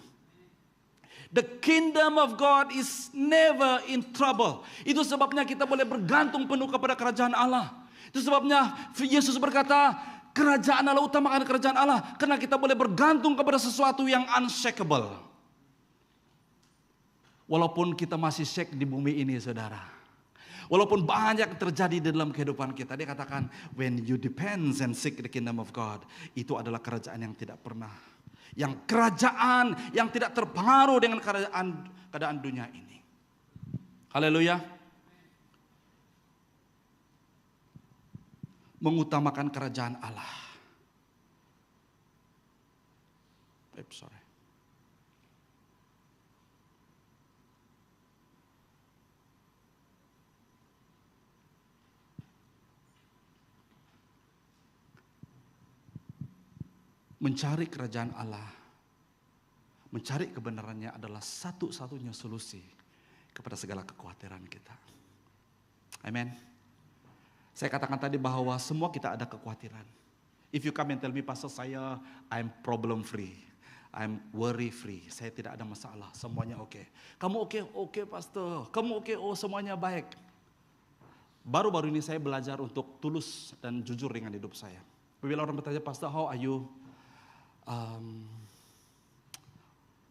The kingdom of God is never in trouble. Itu sebabnya kita boleh bergantung penuh kepada kerajaan Allah. Itu sebabnya Yesus berkata, kerajaan Allah, utamakan kerajaan Allah. Karena kita boleh bergantung kepada sesuatu yang unshakable. Walaupun kita masih shake di bumi ini saudara. Walaupun banyak terjadi di dalam kehidupan kita. Dia katakan, when you depend and seek the kingdom of God. Itu adalah kerajaan yang tidak pernah. Yang kerajaan yang tidak terpengaruh dengan keadaan dunia ini. Haleluya. Mengutamakan kerajaan Allah. Sorry. Mencari kerajaan Allah, mencari kebenarannya adalah satu-satunya solusi kepada segala kekhawatiran kita. Amen. Saya katakan tadi bahwa semua kita ada kekhawatiran. If you come and tell me, Pastor, I'm problem free. I'm worry free. Saya tidak ada masalah. Semuanya oke. Kamu oke? Oke, Pastor. Kamu oke? Oh, semuanya baik. Baru-baru ini saya belajar untuk tulus dan jujur dengan hidup saya. Bila orang bertanya, Pastor, how are you?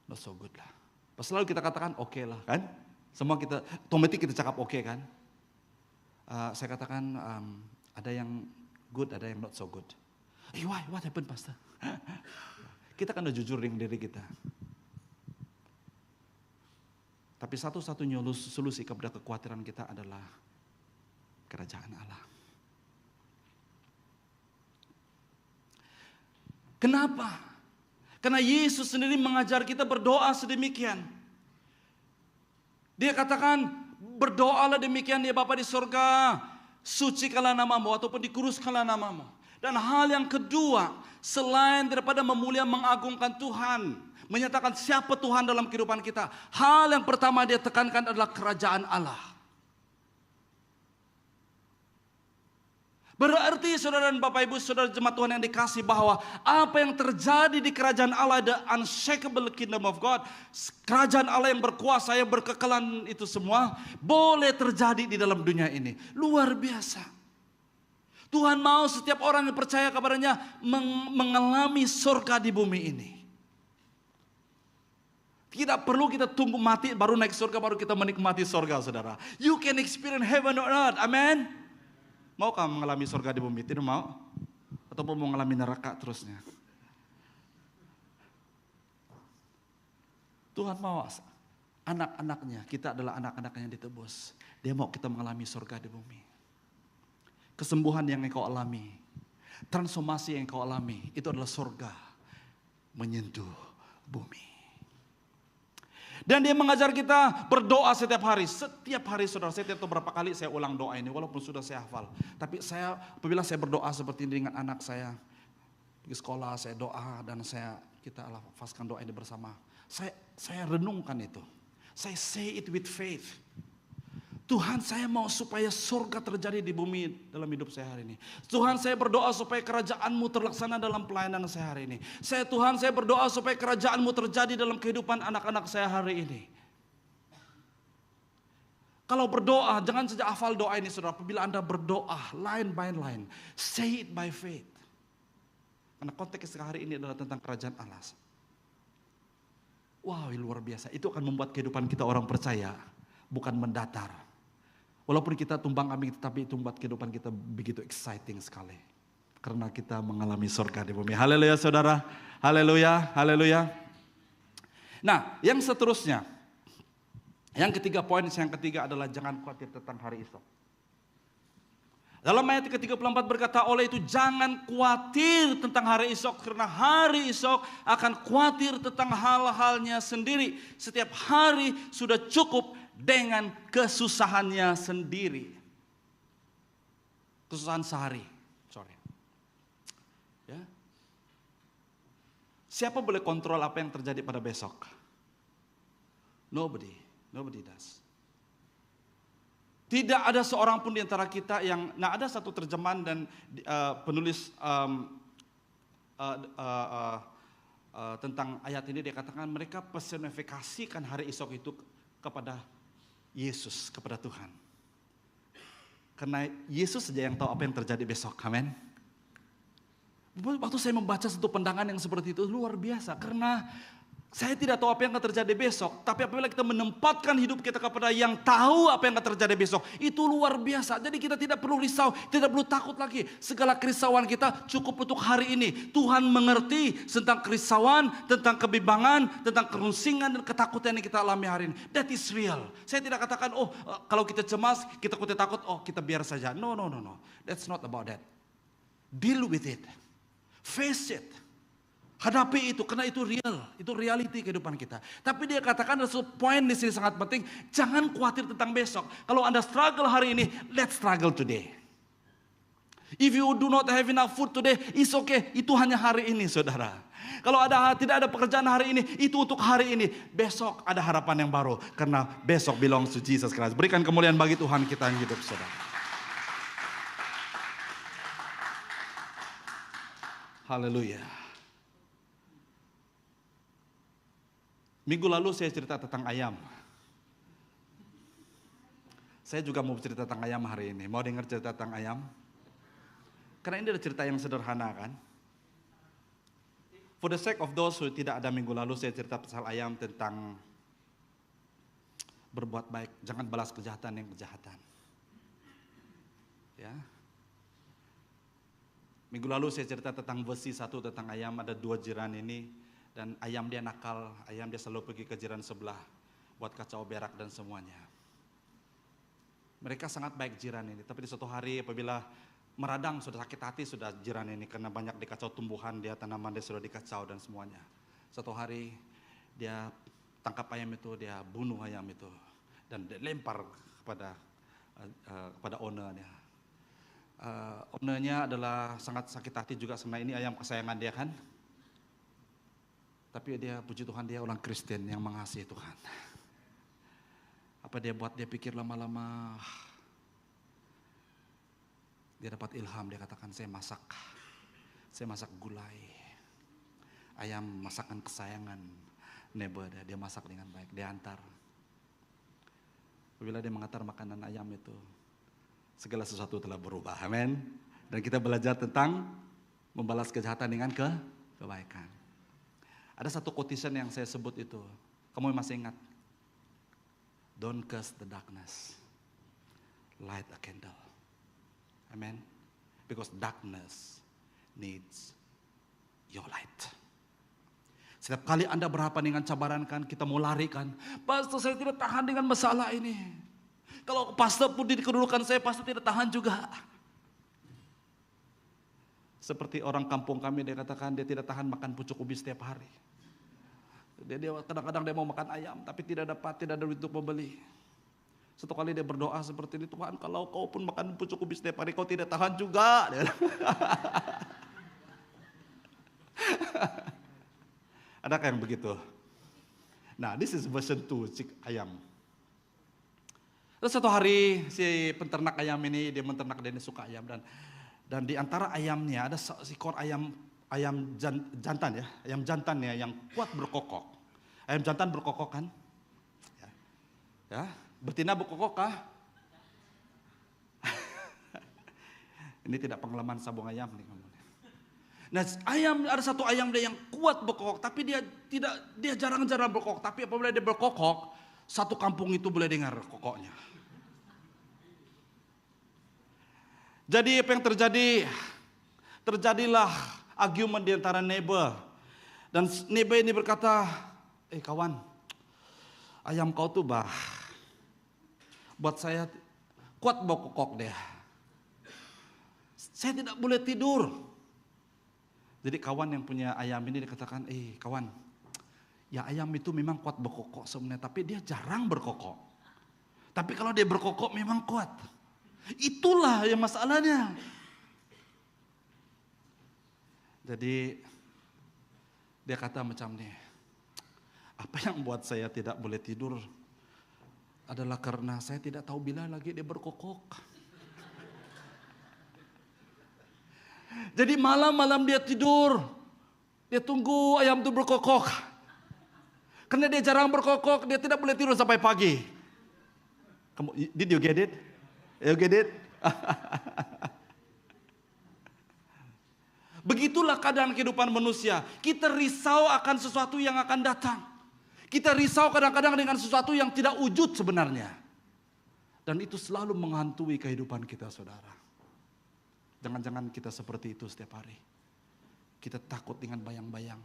Not so good lah. Pas selalu kita katakan oke lah kan. Semua kita, otomatis kita cakap oke kan. Saya katakan ada yang good, ada yang not so good. Why? What happened, Pastor? Kita kan udah jujur dengan diri kita. Tapi satu-satunya solusi kepada kekhawatiran kita adalah kerajaan Allah. Kenapa? Karena Yesus sendiri mengajar kita berdoa sedemikian. Dia katakan, berdoalah demikian ya Bapa di sorga, sucikanlah namamu ataupun dikuruskanlah namamu. Dan hal yang kedua, selain daripada memulia mengagungkan Tuhan, menyatakan siapa Tuhan dalam kehidupan kita, hal yang pertama dia tekankan adalah kerajaan Allah. Berarti saudara dan Bapak Ibu, saudara jemaat Tuhan yang dikasih, bahwa apa yang terjadi di kerajaan Allah, the unshakable kingdom of God, kerajaan Allah yang berkuasa, yang berkekalan, itu semua boleh terjadi di dalam dunia ini. Luar biasa. Tuhan mau setiap orang yang percaya kepadanya mengalami surga di bumi ini. Tidak perlu kita tunggu mati baru naik surga, baru kita menikmati surga, saudara. You can experience heaven on earth. Amen. Mau kamu mengalami surga di bumi? Tidak mau? Ataupun mau mengalami neraka terusnya? Tuhan mau anak-anaknya, kita adalah anak-anaknya yang ditebus. Dia mau kita mengalami surga di bumi. Kesembuhan yang engkau alami, transformasi yang engkau alami, itu adalah surga menyentuh bumi. Dan dia mengajar kita berdoa setiap hari. Setiap hari saudara, saya tidak tahu berapa kali saya ulang doa ini, walaupun sudah saya hafal. Tapi apabila saya berdoa seperti ini dengan anak saya, di sekolah saya doa dan kita lafazkan doa ini bersama. Saya renungkan itu. Saya say it with faith. Tuhan, saya mau supaya surga terjadi di bumi dalam hidup saya hari ini. Tuhan, saya berdoa supaya kerajaan-Mu terlaksana dalam pelayanan saya hari ini. Tuhan, saya berdoa supaya kerajaan-Mu terjadi dalam kehidupan anak-anak saya hari ini. Kalau berdoa, jangan saja hafal doa ini saudara. Apabila Anda berdoa line by line, say it by faith. Karena konteks hari ini adalah tentang kerajaan Allah. Wow, luar biasa. Itu akan membuat kehidupan kita orang percaya bukan mendatar. Walaupun kita tumbang ambing, tetapi itu membuat kehidupan kita begitu exciting sekali. Karena kita mengalami surga di bumi. Haleluya saudara. Haleluya, haleluya. Nah, yang seterusnya. Yang ketiga, poin yang ketiga adalah jangan khawatir tentang hari esok. Dalam ayat ke-34 berkata, oleh itu jangan khawatir tentang hari esok. Karena hari esok akan khawatir tentang hal-halnya sendiri. Setiap hari sudah cukup dengan kesusahannya sendiri. Kesusahan sehari. Ya. Siapa boleh kontrol apa yang terjadi pada besok? Nobody does. Tidak ada seorang pun di antara kita yang, ada satu terjemahan dan penulis tentang ayat ini dia katakan mereka personifikasikan hari esok itu kepada Yesus, kepada Tuhan. Karena Yesus saja yang tahu apa yang terjadi besok, amin. Waktu saya membaca satu pandangan yang seperti itu luar biasa, karena saya tidak tahu apa yang akan terjadi besok, tapi apabila kita menempatkan hidup kita kepada yang tahu apa yang akan terjadi besok, itu luar biasa. Jadi kita tidak perlu risau, tidak perlu takut lagi. Segala kerisauan kita cukup untuk hari ini. Tuhan mengerti tentang kerisauan, tentang kebimbangan, tentang kerusingan dan ketakutan yang kita alami hari ini. That is real. Saya tidak katakan, kalau kita cemas, kita takut, kita biar saja. No. That's not about that. Deal with it. Face it. Hadapi itu, karena itu real, itu reality kehidupan kita. Tapi dia katakan ada satu poin di sini sangat penting, jangan khawatir tentang besok. Kalau Anda struggle hari ini, let's struggle today. If you do not have enough food today, it's okay. Itu hanya hari ini, saudara. Kalau tidak ada pekerjaan hari ini, itu untuk hari ini. Besok ada harapan yang baru, karena besok belongs to Jesus Christ. Berikan kemuliaan bagi Tuhan kita yang hidup, saudara. Haleluya. Minggu lalu saya cerita tentang ayam. Saya juga mau cerita tentang ayam hari ini. Mau dengar cerita tentang ayam? Karena ini ada cerita yang sederhana kan. For the sake of those who tidak ada minggu lalu, saya cerita pasal ayam tentang berbuat baik. Jangan balas kejahatan yang kejahatan. Ya. Minggu lalu saya cerita tentang versi 1 tentang ayam. Ada 2 jiran ini. Dan ayam dia nakal, ayam dia selalu pergi ke jiran sebelah buat kacau berak dan semuanya. Mereka sangat baik jiran ini, tapi di suatu hari apabila meradang, sudah sakit hati sudah jiran ini karena banyak dikacau tumbuhan dia, tanaman dia sudah dikacau dan semuanya. Suatu hari dia tangkap ayam itu, dia bunuh ayam itu. dan dilempar kepada ownernya. Ownernya adalah sangat sakit hati juga, karena ini ayam kesayangan dia kan. Tapi dia, puji Tuhan, dia orang Kristen yang mengasihi Tuhan. Apa dia buat? Dia pikir lama-lama, dia dapat ilham, dia katakan, saya masak gulai, ayam masakan kesayangan neighbor dia masak dengan baik, dia antar. Apabila dia mengantar makanan ayam itu, segala sesuatu telah berubah, amin. Dan kita belajar tentang membalas kejahatan dengan kebaikan. Ada satu quotation yang saya sebut itu, kamu masih ingat? Don't curse the darkness, light a candle. Amen. Because darkness needs your light. Setiap kali Anda berhadapan dengan cabaran kan, kita mau lari kan, pastor saya tidak tahan dengan masalah ini. Kalau pastor pun di kedudukan saya, pastor tidak tahan juga. Seperti orang kampung kami, dia katakan dia tidak tahan makan pucuk ubi setiap hari. Dia kadang-kadang dia mau makan ayam, tapi tidak ada duit untuk membeli. Satu kali dia berdoa seperti ini, Tuhan kalau kau pun makan pucuk ubi setiap hari, kau tidak tahan juga. Adakah yang begitu? Nah, this is version 2, cik ayam. Terus satu hari si peternak ayam ini, dia suka ayam, dan di antara ayamnya ada seekor ayam jantan ya, ayam jantannya yang kuat berkokok. Ayam jantan berkokok kan? Ya, betina berkokok kah? Ini tidak pengalaman sabung ayam nih. Nah, ada satu ayam dia yang kuat berkokok, tapi dia jarang-jarang berkokok. Tapi apabila dia berkokok, satu kampung itu boleh dengar kokoknya. Jadi apa yang terjadi? Terjadilah argumen di antara neighbor. Dan neighbor ini berkata, kawan, ayam kau tuh buat saya kuat berkokok deh. Saya tidak boleh tidur. Jadi kawan yang punya ayam ini dikatakan, kawan, ya ayam itu memang kuat berkokok sebenarnya, tapi dia jarang berkokok. Tapi kalau dia berkokok memang kuat. Itulah yang masalahnya. Jadi dia kata macam ini, apa yang buat saya tidak boleh tidur adalah karena saya tidak tahu bila lagi dia berkokok. Jadi malam-malam dia tidur, dia tunggu ayam itu berkokok. Karena dia jarang berkokok, dia tidak boleh tidur sampai pagi. Did you get it? You get it? Begitulah keadaan kehidupan manusia. Kita risau akan sesuatu yang akan datang. Kita risau kadang-kadang dengan sesuatu yang tidak wujud sebenarnya. Dan itu selalu menghantui kehidupan kita, saudara. Jangan-jangan kita seperti itu setiap hari. Kita takut dengan bayang-bayang.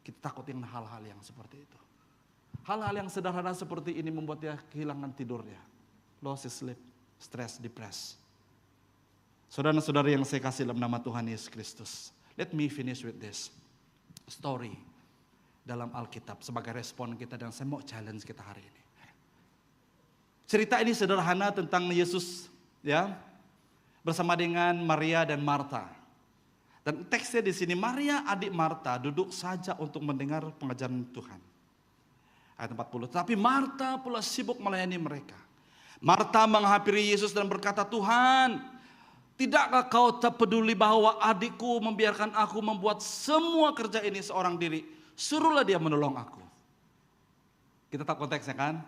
Kita takut dengan hal-hal yang seperti itu. Hal-hal yang sederhana seperti ini membuat dia kehilangan tidurnya. Loss sleep, stress, depressed. Saudara-saudara yang saya kasih dalam nama Tuhan Yesus Kristus. Let me finish with this story dalam Alkitab sebagai respon kita, dan saya mau challenge kita hari ini. Cerita ini sederhana tentang Yesus, ya, bersama dengan Maria dan Marta. Dan teksnya di sini, Maria adik Marta duduk saja untuk mendengar pengajaran Tuhan. Ayat 40. Tapi Marta pula sibuk melayani mereka. Marta menghampiri Yesus dan berkata, Tuhan, tidakkah kau tak peduli bahwa adikku membiarkan aku membuat semua kerja ini seorang diri? Suruhlah dia menolong aku. Kita tahu konteksnya kan?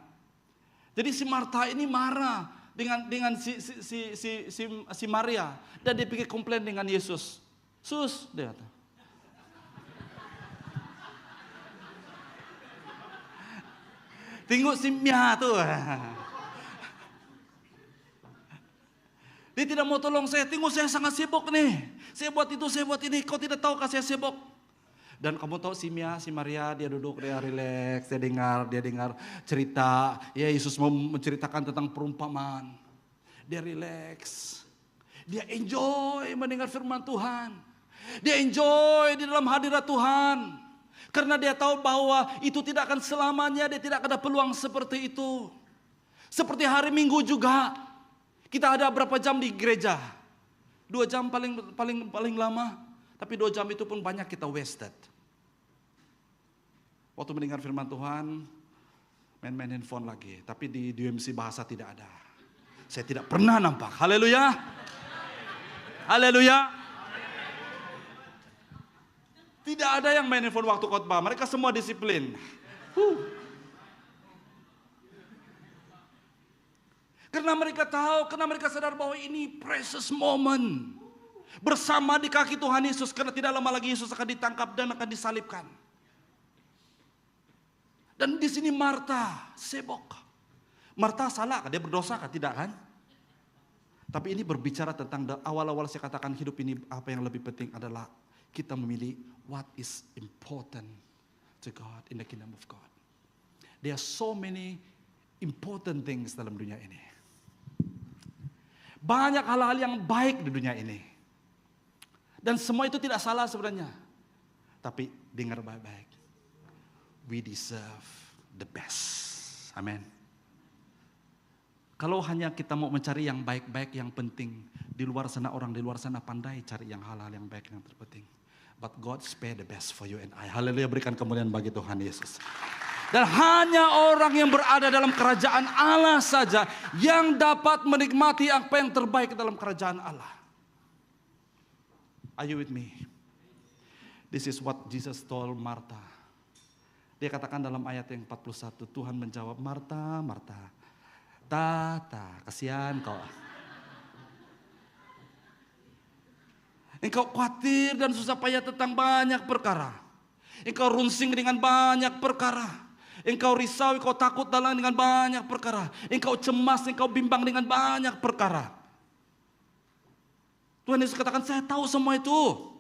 Jadi si Marta ini marah dengan si Maria, dan dia pikir komplain dengan Yesus. Sus, dia kata. Tengok si Mia tuh. Dia tidak mau tolong saya. Tengok saya sangat sibuk nih. Saya buat itu, saya buat ini. Kau tidak tahu saya sibuk. Dan kamu tahu si Maria, dia duduk, dia relax, dia dengar cerita. Ya, Yesus mau menceritakan tentang perumpamaan. Dia relax. Dia enjoy mendengar firman Tuhan. Dia enjoy di dalam hadirat Tuhan. Karena dia tahu bahwa itu tidak akan selamanya, dia tidak ada peluang seperti itu. Seperti hari Minggu juga. Kita ada berapa jam di gereja? 2 jam paling lama. Tapi 2 jam itu pun banyak kita wasted. Waktu mendengar firman Tuhan, main-main handphone lagi. Tapi di DMC bahasa tidak ada. Saya tidak pernah nampak. Haleluya. Haleluya. Tidak ada yang main handphone waktu khotbah. Mereka semua disiplin. Karena mereka tahu, karena mereka sadar bahwa ini precious moment. Bersama di kaki Tuhan Yesus. Karena tidak lama lagi Yesus akan ditangkap dan akan disalibkan. Dan di sini Marta sibuk. Marta salah kan? Dia berdosa kan? Tidak kan? Tapi ini berbicara tentang awal-awal saya katakan hidup ini apa yang lebih penting adalah kita memilih what is important to God in the kingdom of God. There are so many important things dalam dunia ini. Banyak hal-hal yang baik di dunia ini. Dan semua itu tidak salah sebenarnya. Tapi dengar baik-baik. We deserve the best. Amin. Kalau hanya kita mau mencari yang baik-baik, yang penting. Di luar sana, orang di luar sana pandai cari yang hal-hal yang baik, yang terpenting. But God spare the best for you and I. Haleluya, berikan kemuliaan bagi Tuhan Yesus. Dan hanya orang yang berada dalam kerajaan Allah saja yang dapat menikmati apa yang terbaik dalam kerajaan Allah. Are you with me? This is what Jesus told Martha. Dia katakan dalam ayat yang 41, Tuhan menjawab, Marta, Marta, kasihan kau. Engkau khawatir dan susah payah tentang banyak perkara. Engkau runsing dengan banyak perkara. Engkau risau, engkau takut dengan banyak perkara. Engkau cemas, engkau bimbang dengan banyak perkara. Tuhan Yesus katakan, saya tahu semua itu.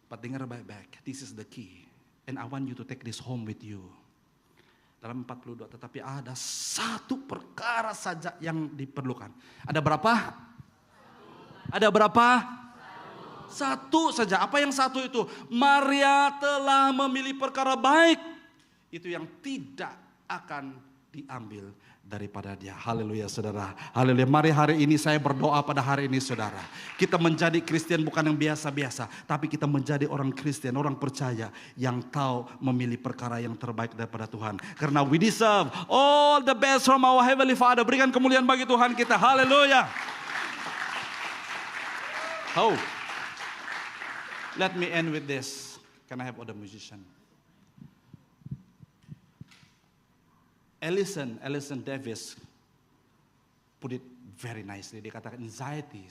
But dengar baik-baik, this is the key. And I want you to take this home with you. Dalam 42, tetapi ada satu perkara saja yang diperlukan. Ada berapa? Ada berapa? Satu saja. Apa yang satu itu? Maria telah memilih perkara baik. Itu yang tidak akan diambil daripada dia. Haleluya saudara. Haleluya. Mari hari ini saya berdoa pada hari ini saudara. Kita menjadi Kristen bukan yang biasa-biasa. Tapi kita menjadi orang Kristen, orang percaya. Yang tahu memilih perkara yang terbaik daripada Tuhan. Karena we deserve all the best from our Heavenly Father. Berikan kemuliaan bagi Tuhan kita. Haleluya. Oh. Let me end with this. Can I have other musician? Ellison Davis put it very nicely. Dia katakan anxiety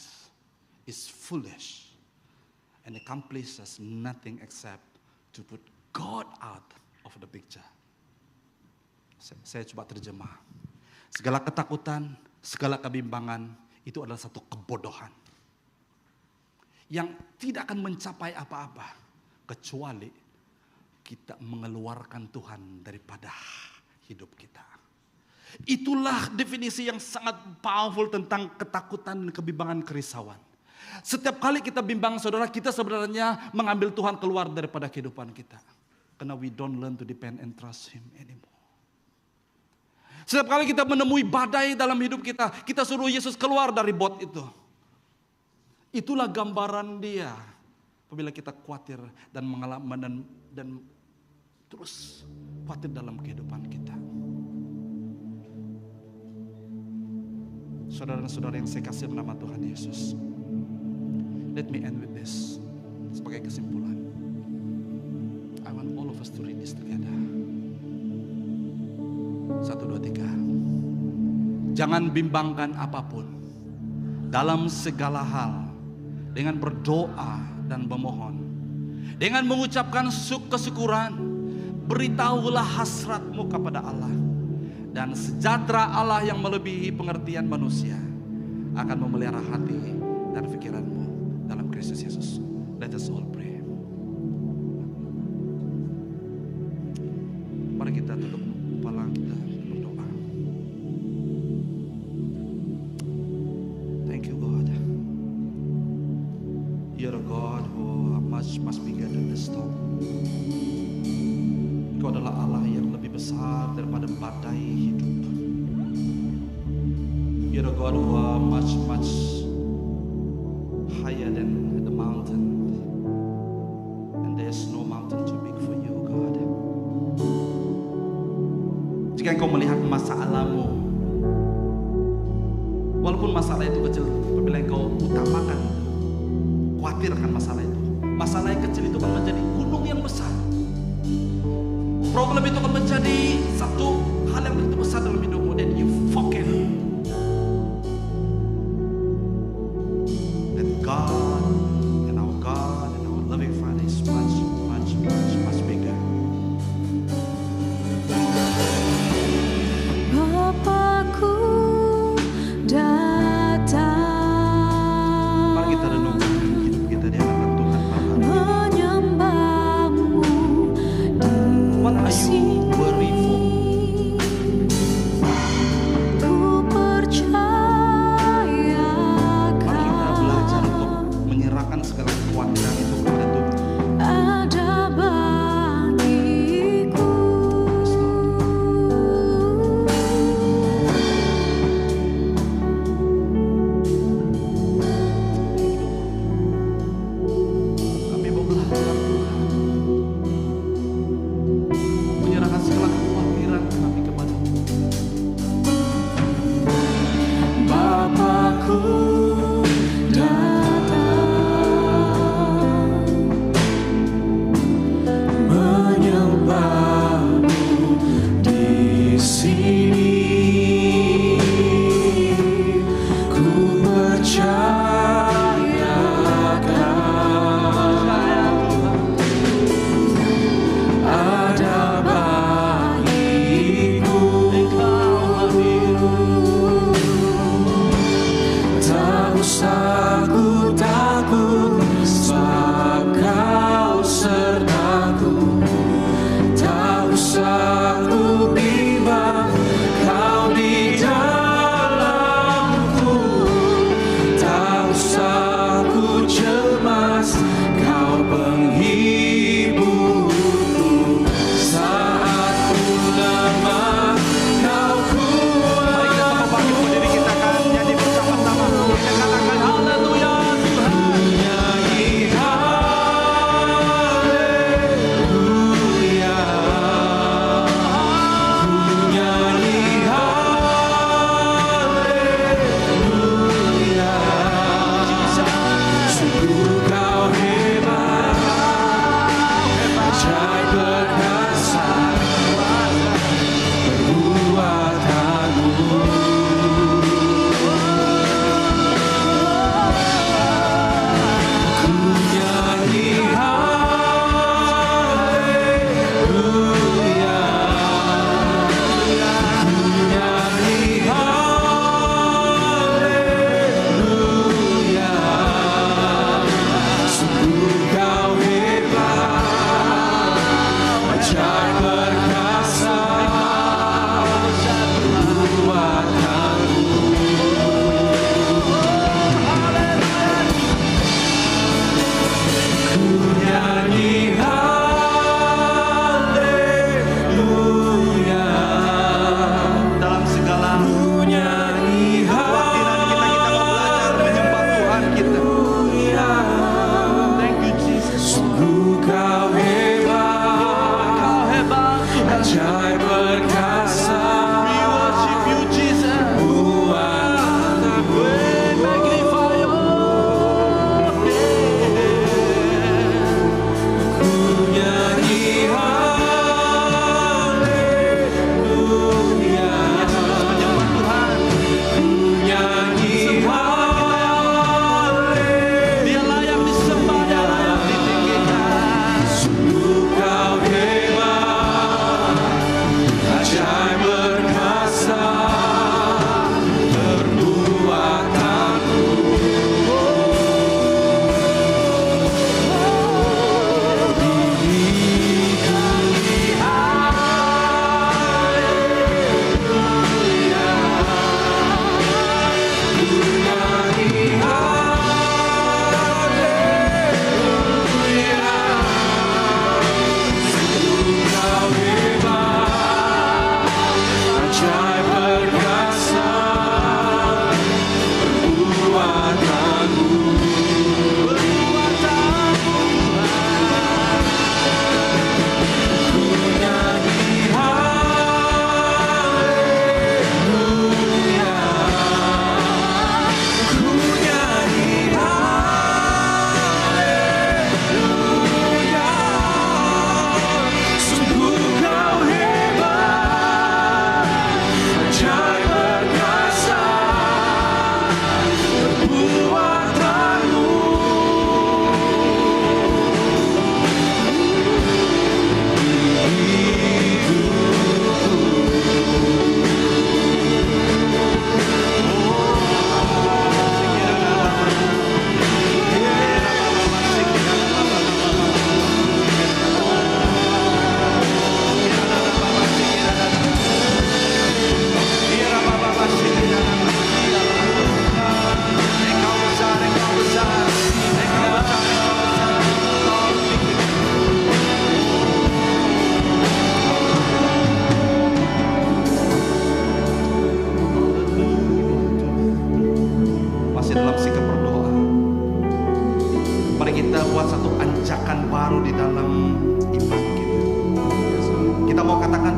is foolish and accomplishes nothing except to put God out of the picture. Saya coba terjemah. Segala ketakutan, segala kebimbangan itu adalah satu kebodohan yang tidak akan mencapai apa-apa kecuali kita mengeluarkan Tuhan daripada hidup kita. Itulah definisi yang sangat powerful tentang ketakutan dan kebimbangan, kerisauan. Setiap kali kita bimbang saudara, kita sebenarnya mengambil Tuhan keluar daripada kehidupan kita. Karena we don't learn to depend and trust Him anymore. Setiap kali kita menemui badai dalam hidup kita, kita suruh Yesus keluar dari bot itu. Itulah gambaran dia. Apabila kita khawatir dan mengalami dan terus khawatir dalam kehidupan kita. Saudara-saudara yang saya kasih nama Tuhan Yesus. Let me end with this. Sebagai kesimpulan. I want all of us to read this together. 1, 2, 3. Jangan bimbangkan apapun. Dalam segala hal. Dengan berdoa dan memohon. Dengan mengucapkan kesyukuran. Beritahulah hasratmu kepada Allah. Dan sejahtera Allah yang melebihi pengertian manusia. Akan memelihara hati dan pikiranmu dalam Kristus Yesus. Let us all pray. Mari kita tutup kepala kita berdoa. Thank you God. You're a God who much bigger than the storm. Engkau adalah Allah yang lebih besar besar daripada badai hidup. You're a God who are much, much higher than the mountain. And there's no mountain too big for you, God. Jika engkau melihat masalahmu, walaupun masalah itu kecil, apabila engkau utamakan, khawatirkan masalah itu, masalah yang kecil itu akan menjadi gunung yang besar. Problem itu akan menjadi satu hal yang begitu besar dalam hidupmu, dan you forget that God and our loving Father is much, much, much, much bigger. Bapakku datang. Mari kita renungkan hidup kita di hadapan Tuhan Bapa. Menyembahmu What are you worried for? ku percayakan. Mari kita belajar untuk menyerahkan segala kekhawatiran itu kepada Tuhan. Ada bagiku. Kami mau belajar Tuhan, menyerahkan segala kekhawatiran kami kepada-Mu. Bapakku datang, menyembahmu di sini. Ku percayakan ada bagiku. Tak usah ku takut, sebab Kau sertaku. Tak usah ku bimbang, Kau di dalamku. Tak usah ku cemas, Kau penghiburku. Saat ku lemah, Kau Mari kita kuat. membangkitkan diri kita akan nyanyi bersama-sama. Kita katakan haleluya Tuhan. Nyanyi haleluya.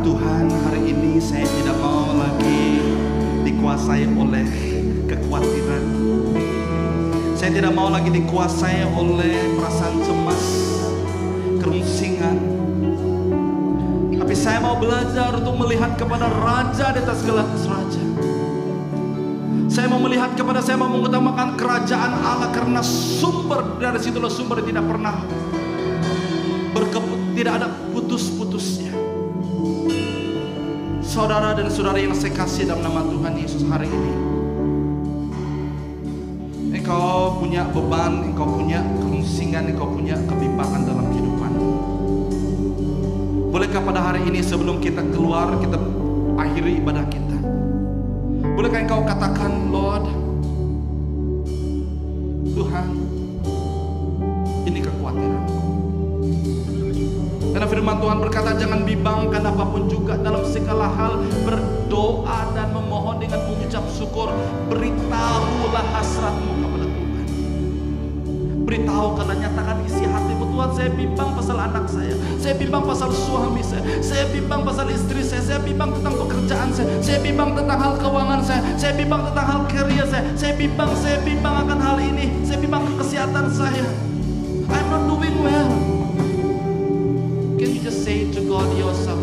Tuhan, hari ini saya tidak mau lagi dikuasai oleh kekhawatiran. Saya tidak mau lagi dikuasai oleh perasaan cemas, kerungsingan. Tapi saya mau belajar untuk melihat kepada Raja di atas segala raja. Saya mau melihat kepada, saya mau mengutamakan kerajaan Allah, karena sumber dari situlah sumber tidak pernah tidak ada putus-putusnya. Saudara dan saudari yang saya kasih dalam nama Tuhan Yesus, hari ini engkau punya beban, engkau punya kerungsingan, engkau punya kebimbangan dalam kehidupan. Bolehkah pada hari ini sebelum kita keluar, kita akhiri ibadah kita, bolehkah engkau katakan, Lord, Tuhan, ini kekhawatiranku. Karena firman Tuhan berkata, jangan bimbangkan apapun juga, dalam segala hal berdoa dan memohon dengan mengucap syukur. Beritahulah hasratmu kepada Tuhan. Beritahukanlah, nyatakan isi hatimu. Tuhan, saya bimbang pasal anak saya bimbang pasal suami saya bimbang pasal istri saya bimbang tentang pekerjaan saya bimbang tentang hal keuangan saya bimbang tentang hal kerja saya bimbang akan hal ini, saya bimbang kesehatan saya. I'm not doing well. Can you just say to God yourself?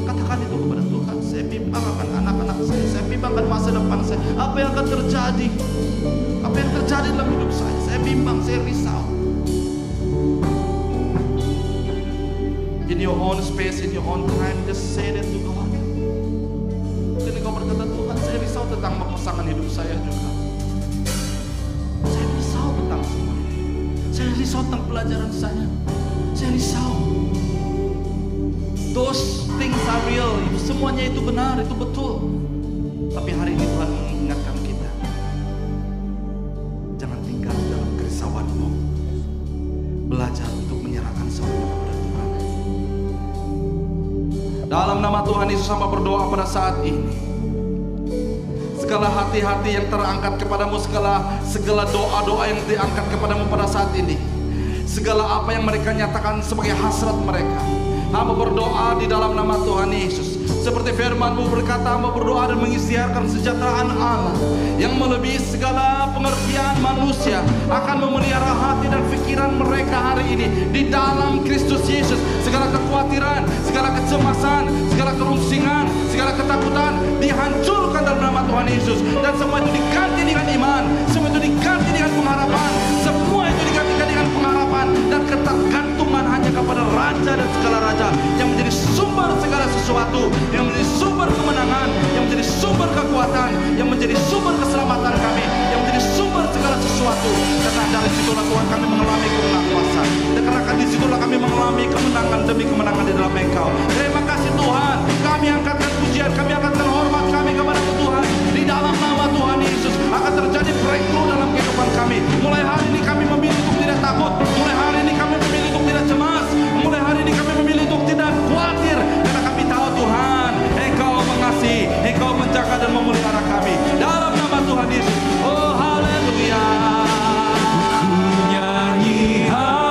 Katakan itu kepada Tuhan. Saya bimbang akan anak-anak saya bimbang akan masa depan saya. Apa yang akan terjadi? Apa yang terjadi dalam hidup saya? Saya bimbang, saya risau. In your own space, in your own time, just say that to God. Dan engkau berkata, Tuhan, saya risau tentang pasangan hidup saya juga. Saya risau tentang semuanya. Saya risau tentang pelajaran saya. Saya risau. Those things are real. Semuanya itu benar, itu betul. Tapi hari ini Tuhan mengingatkan kita, jangan tinggal dalam kerisauanmu. Belajar untuk menyerahkan semuanya kepada Tuhan. Dalam nama Tuhan Yesus, hamba berdoa pada saat ini, segala hati-hati yang terangkat kepadamu, segala doa-doa yang diangkat kepadamu pada saat ini, segala apa yang mereka nyatakan sebagai hasrat mereka, hamba berdoa di dalam nama Tuhan Yesus. Seperti firman-Mu berkata, hamba berdoa dan mengisytiharkan kesejahteraan Allah yang melebihi segala pengertian manusia akan memelihara hati dan pikiran mereka hari ini di dalam Kristus Yesus. Segala kekhawatiran, segala kecemasan, segala kerungsingan, segala ketakutan dihancurkan dalam nama Tuhan Yesus. Dan semua itu diganti dengan iman, semua itu diganti dengan pengharapan, semua itu digantikan dengan pengharapan dan ketergantungan hanya kepada Raja dan segala Raja yang menjadi sumber segala sesuatu, yang menjadi sumber kemenangan, yang menjadi sumber kekuatan, yang menjadi sumber keselamatan kami, yang menjadi sumber segala sesuatu. Karena dari situlah Tuhan kami mengalami kemenangan kuasa, dan karena di situlah kami mengalami kemenangan demi kemenangan di dalam Engkau. Terima kasih Tuhan, kami angkatkan pujian, kami angkatkan hormat kami kepada Tuhan. Di dalam nama Tuhan Yesus akan terjadi breakthrough dalam kehidupan kami. Mulai hari ini kami memilih untuk tidak takut, mulai hari ini kami memilih untuk tidak cemas, mulai hari ini kami memilih untuk tidak khawatir, karena kami tahu Tuhan, Engkau mengasihi, Engkau menjaga dan memelihara kami. Dalam nama Tuhan Yesus. Oh haleluya. Nyanyi haleluya,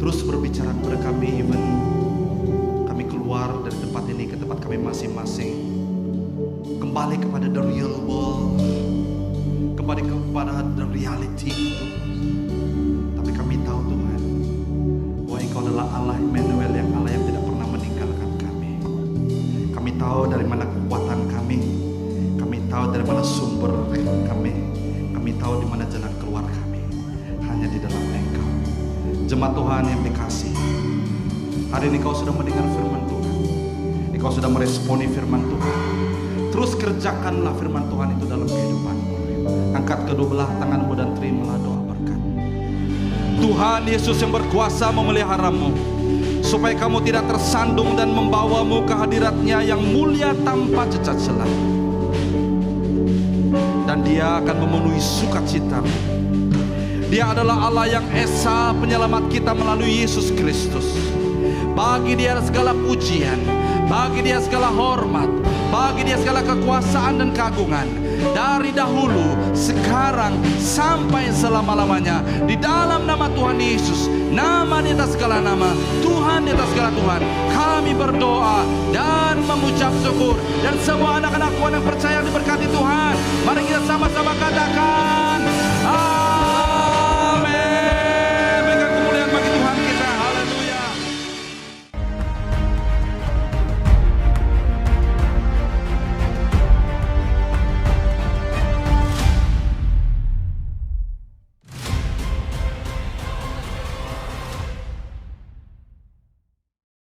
terus berbicara kepada kami, even kami keluar dari tempat ini ke tempat kami masing-masing, kembali kepada the real world, kembali kepada the reality. Tapi kami tahu Tuhan, bahwa Engkau adalah Allah Immanuel, yang Allah yang tidak pernah meninggalkan kami. Kami tahu dari mana kekuatan kami, kami tahu dari mana sumber kami tahu di mana jalan keluar kami, hanya di dalam Engkau. Jemaat Tuhan yang dikasihi, hari ini Kau sudah mendengar firman Tuhan, Engkau sudah meresponi firman Tuhan. Terus kerjakanlah firman Tuhan itu dalam kehidupanmu. Angkat kedua belah tanganmu dan terimalah doa berkat. Tuhan Yesus yang berkuasa memeliharamu, supaya kamu tidak tersandung dan membawamu ke hadirat-Nya yang mulia tanpa cacat celah. Dan Dia akan memenuhi sukacitamu. Dia adalah Allah yang esa, penyelamat kita melalui Yesus Kristus. Bagi Dia segala pujian, bagi Dia segala hormat, bagi Dia segala kekuasaan dan keagungan, dari dahulu, sekarang, sampai selama-lamanya. Di dalam nama Tuhan Yesus, nama di atas segala nama, Tuhan di atas segala Tuhan, kami berdoa dan mengucap syukur. Dan semua anak-anak Tuhan yang percaya